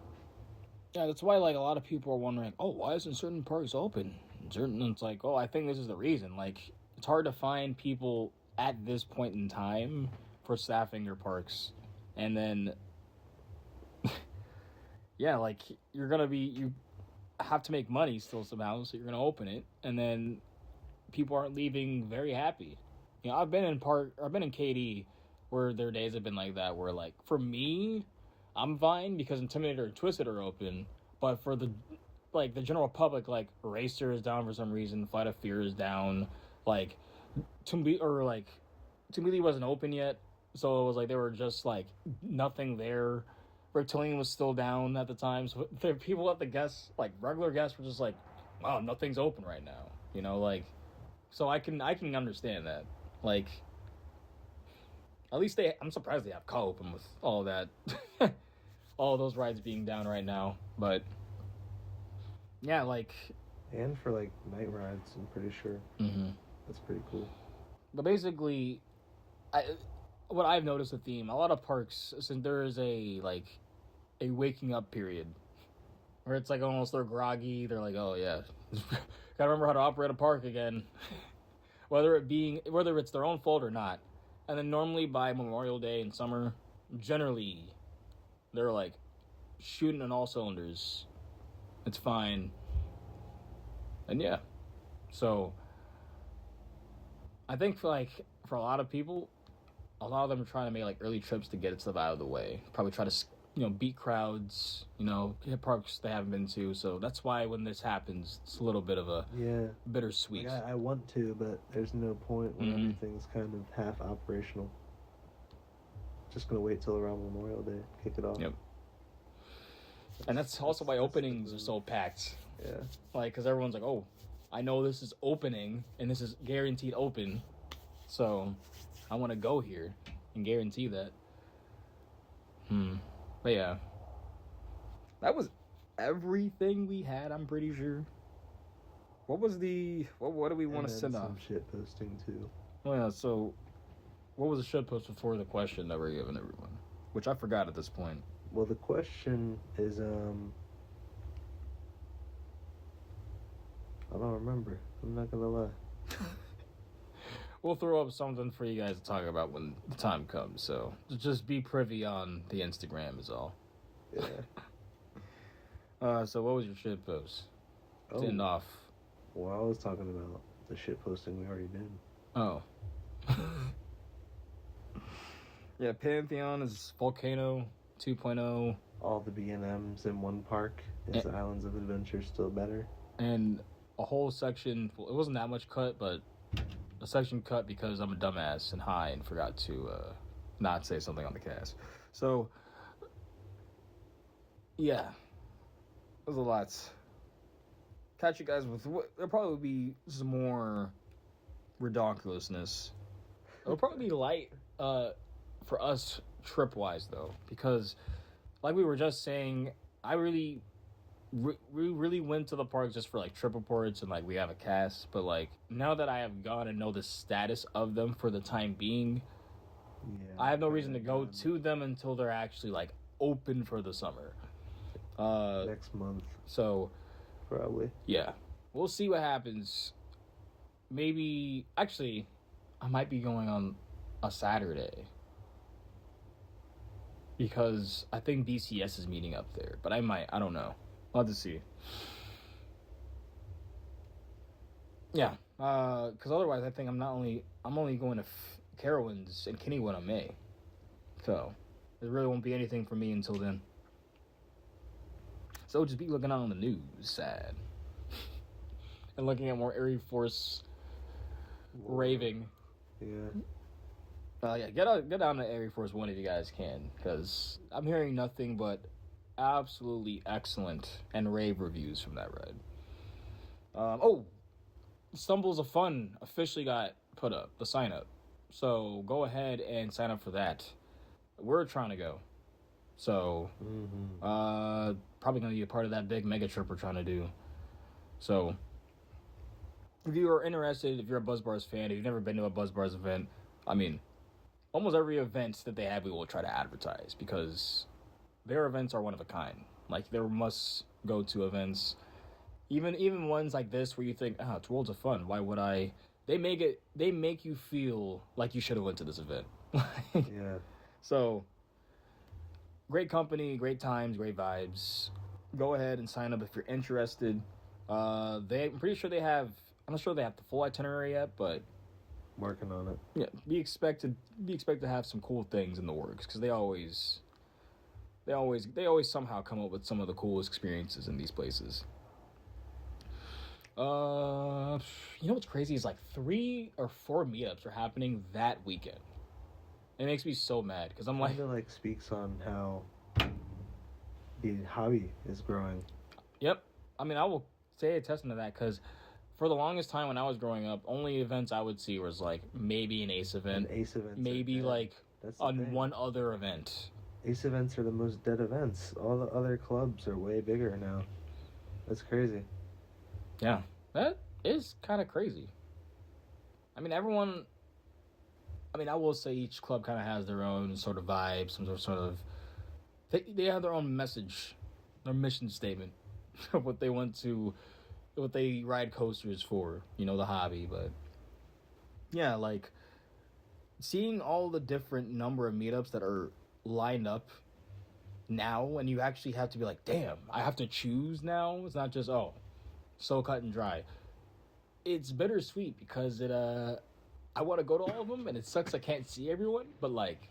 Yeah, that's why, like, a lot of people are wondering, why isn't certain parks open? It's like, I think this is the reason. Like, it's hard to find people at this point in time for staffing your parks. And then... yeah, like, you have to make money still somehow, so you're going to open it, and then people aren't leaving very happy. I've been in KD where their days have been like that, where, like, for me, I'm fine because Intimidator and Twisted are open, but for the general public, like, Racer is down for some reason, Flight of Fear is down, like, Tumili wasn't open yet, so it was like they were just, like, nothing there. Reptilian was still down at the time, so the people at the guests, like, regular guests were just like, wow, nothing's open right now, so I can understand that, like, at least I'm surprised they have co-open with all that, all those rides being down right now, but, yeah, like... And for, like, night rides, I'm pretty sure. Mm-hmm. That's pretty cool. But basically, what I've noticed a theme, a lot of parks, since there is a waking up period, where it's, like, almost they're groggy, they're like, oh, yeah, gotta remember how to operate a park again, whether it's their own fault or not. And then normally by Memorial Day in summer, generally, they're, like, shooting on all cylinders. It's fine. And yeah. So, I think for a lot of people, a lot of them are trying to make, like, early trips to get stuff out of the way. Probably try to, beat crowds, hit parks they haven't been to. So that's why when this happens, it's a little bit of a bittersweet. Like, I want to, but there's no point when everything's kind of half operational. Just going to wait till around Memorial Day, kick it off. Yep. And that's also why openings are so packed. Yeah. Like, because everyone's like, I know this is opening, and this is guaranteed open, so I want to go here and guarantee that. But yeah, that was everything we had, I'm pretty sure. What was the... What do we want to send off? Some shit posting, too. Oh, yeah, so... What was the shit post before the question that we're giving everyone? Which I forgot at this point. Well, the question is, I don't remember. I'm not gonna lie. We'll throw up something for you guys to talk about when the time comes, so... Just be privy on the Instagram is all. Yeah. So what was your shit post? To end off. Well, I was talking about the shit posting we already did. Oh. Yeah, Pantheon is Volcano 2.0. All the B&Ms in one park. Is Islands of Adventure still better? And a whole section, well, it wasn't that much cut, but a section cut because I'm a dumbass and high and forgot to not say something on the cast. So, yeah. It was a lot. Catch you guys with... There'll probably be some more redonkulousness. It'll probably be light for us trip-wise, though. Because, like we were just saying, we really went to the park just for, like, trip reports and, like, we have a cast. But, like, now that I have gone and know the status of them for the time being, I have no reason to go to them until they're actually, like, open for the summer. Next month. So... Probably. Yeah. We'll see what happens. Maybe... Actually, I might be going on a Saturday. Because I think BCS is meeting up there. But I don't know. I'll have to see. Yeah. Because otherwise I think I'm only going to Carowinds and Kennywood in May. So, there really won't be anything for me until then. So just be looking out on the news, sad. And looking at more ArieForce raving. Yeah. Yeah, get down to ArieForce One if you guys can, because I'm hearing nothing but absolutely excellent and rave reviews from that ride. Stumbles of Fun officially got put up, the sign up. So go ahead and sign up for that. We're trying to go. So, probably going to be a part of that big mega trip we're trying to do. So, if you are interested, if you're a BuzzBars fan, if you've never been to a BuzzBars event, I mean, almost every event that they have, we will try to advertise because their events are one of a kind. Like, they're must-go-to events. Even ones like this where you think, it's Worlds of Fun, why would I? They make you feel like you should have went to this event. Yeah. So... Great company, great times, great vibes. Go ahead and sign up if you're interested. I'm pretty sure they have... I'm not sure they have the full itinerary yet, but... Working on it. Yeah, be expected to have some cool things in the works, because they always somehow come up with some of the coolest experiences in these places. You know what's crazy is like 3 or 4 meetups are happening that weekend. It makes me so mad because I'm like... It like speaks on how the hobby is growing. Yep. I mean, I will say a testament to that because for the longest time when I was growing up, only events I would see was like maybe an Ace event. Maybe like on one other event. Ace events are the most dead events. All the other clubs are way bigger now. That's crazy. Yeah. That is kind of crazy. I mean, I will say each club kind of has their own sort of vibe, some sort of... They have their own message, their mission statement of what they ride coasters for, the hobby. But yeah, like seeing all the different number of meetups that are lined up now, and you actually have to be like, damn, I have to choose now. It's not just, so cut and dry. It's bittersweet because I want to go to all of them, and it sucks I can't see everyone, but, like,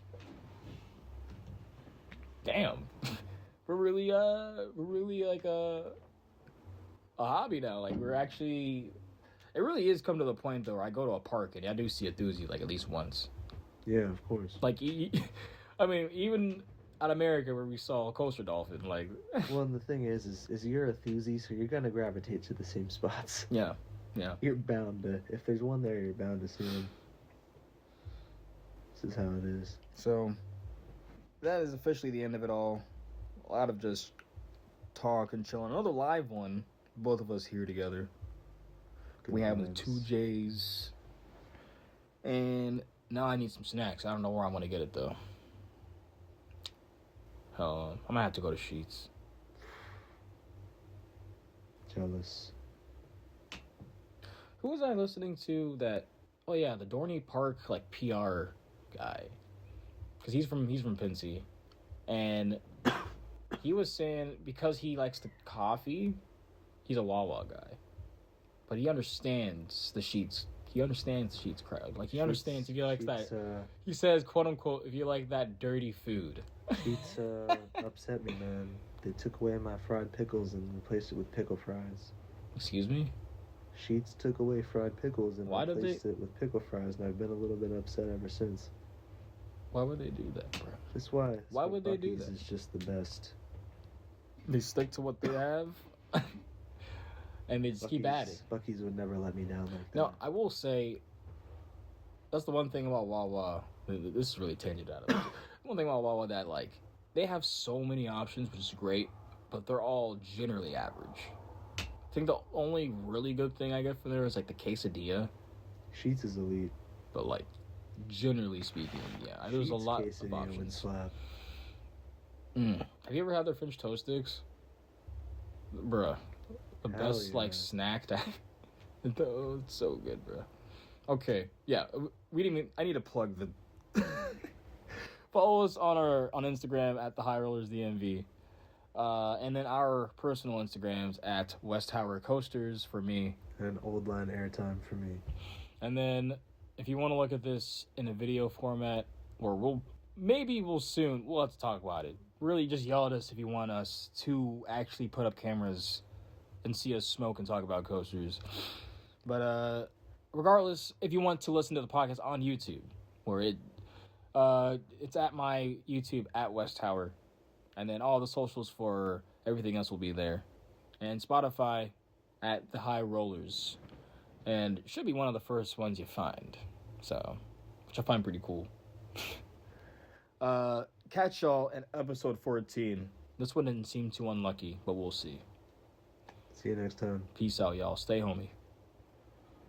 damn. we're really like, a hobby now. Like, we're actually... It really is come to the point, though, where I go to a park, and I do see a doozy, like, at least once. Yeah, of course. Like, I mean, even out of America, where we saw a coaster dolphin, like... Well, and the thing is you're a thuzy, so you're going to gravitate to the same spots. Yeah. Yeah. You're bound to. If there's one there, you're bound to see him. This is how it is. So, that is officially the end of it all. A lot of just talk and chilling. Another live one. Both of us here together. Good We have the vibes. 2Js. And now I need some snacks. I don't know where I'm going to get it, though. I'm going to have to go to Sheets. Jealous. Who was I listening to that... Oh, yeah, the Dorney Park, like, PR guy. Because he's from Pincy. And he was saying, because he likes the coffee, he's a Wawa guy. But he understands the Sheets. He understands the Sheets crowd. Like, he understands if you like that... He says, quote-unquote, if you like that dirty food. Sheets upset me, man. They took away my fried pickles and replaced it with pickle fries. Excuse me? Sheets took away fried pickles and Why did replaced it with pickle fries, and I've been a little bit upset ever since. Why would they do that, bro? That's why. That's Why would they do Buc-ee's that? is just the best. They stick to what they have. And they just keep at it. Buc-ee's would never let me down like that. Now, I will say, that's the one thing about Wawa. This is really tangent out of it. One thing about Wawa that, like, they have so many options, which is great, but they're all generally average. I think the only really good thing I get from there is, like, the quesadilla. Sheets is elite. But, like, generally speaking, yeah. There's a lot of quesadilla would options. slap. Have you ever had their French toast sticks? Bruh. The Hell best, yeah. like, snack that... Oh, it's so good, bruh. Okay, yeah. We didn't even... I need to plug the... Follow us on Instagram at the High Rollers DMV. And then our personal Instagrams at Westhower Coasters for me. And old line airtime for me. And then if you want to look at this in a video format, or we'll soon, we'll have to talk about it. Really just yell at us if you want us to actually put up cameras and see us smoke and talk about coasters. But regardless, if you want to listen to the podcast on YouTube, where it's at my YouTube at Westhower, and then all the socials for everything else will be there, and Spotify at the High Rollers, and it should be one of the first ones you find, so which I find pretty cool. Catch y'all in episode 14. This one didn't seem too unlucky, but we'll see. See you next time. Peace out, y'all. Stay homie.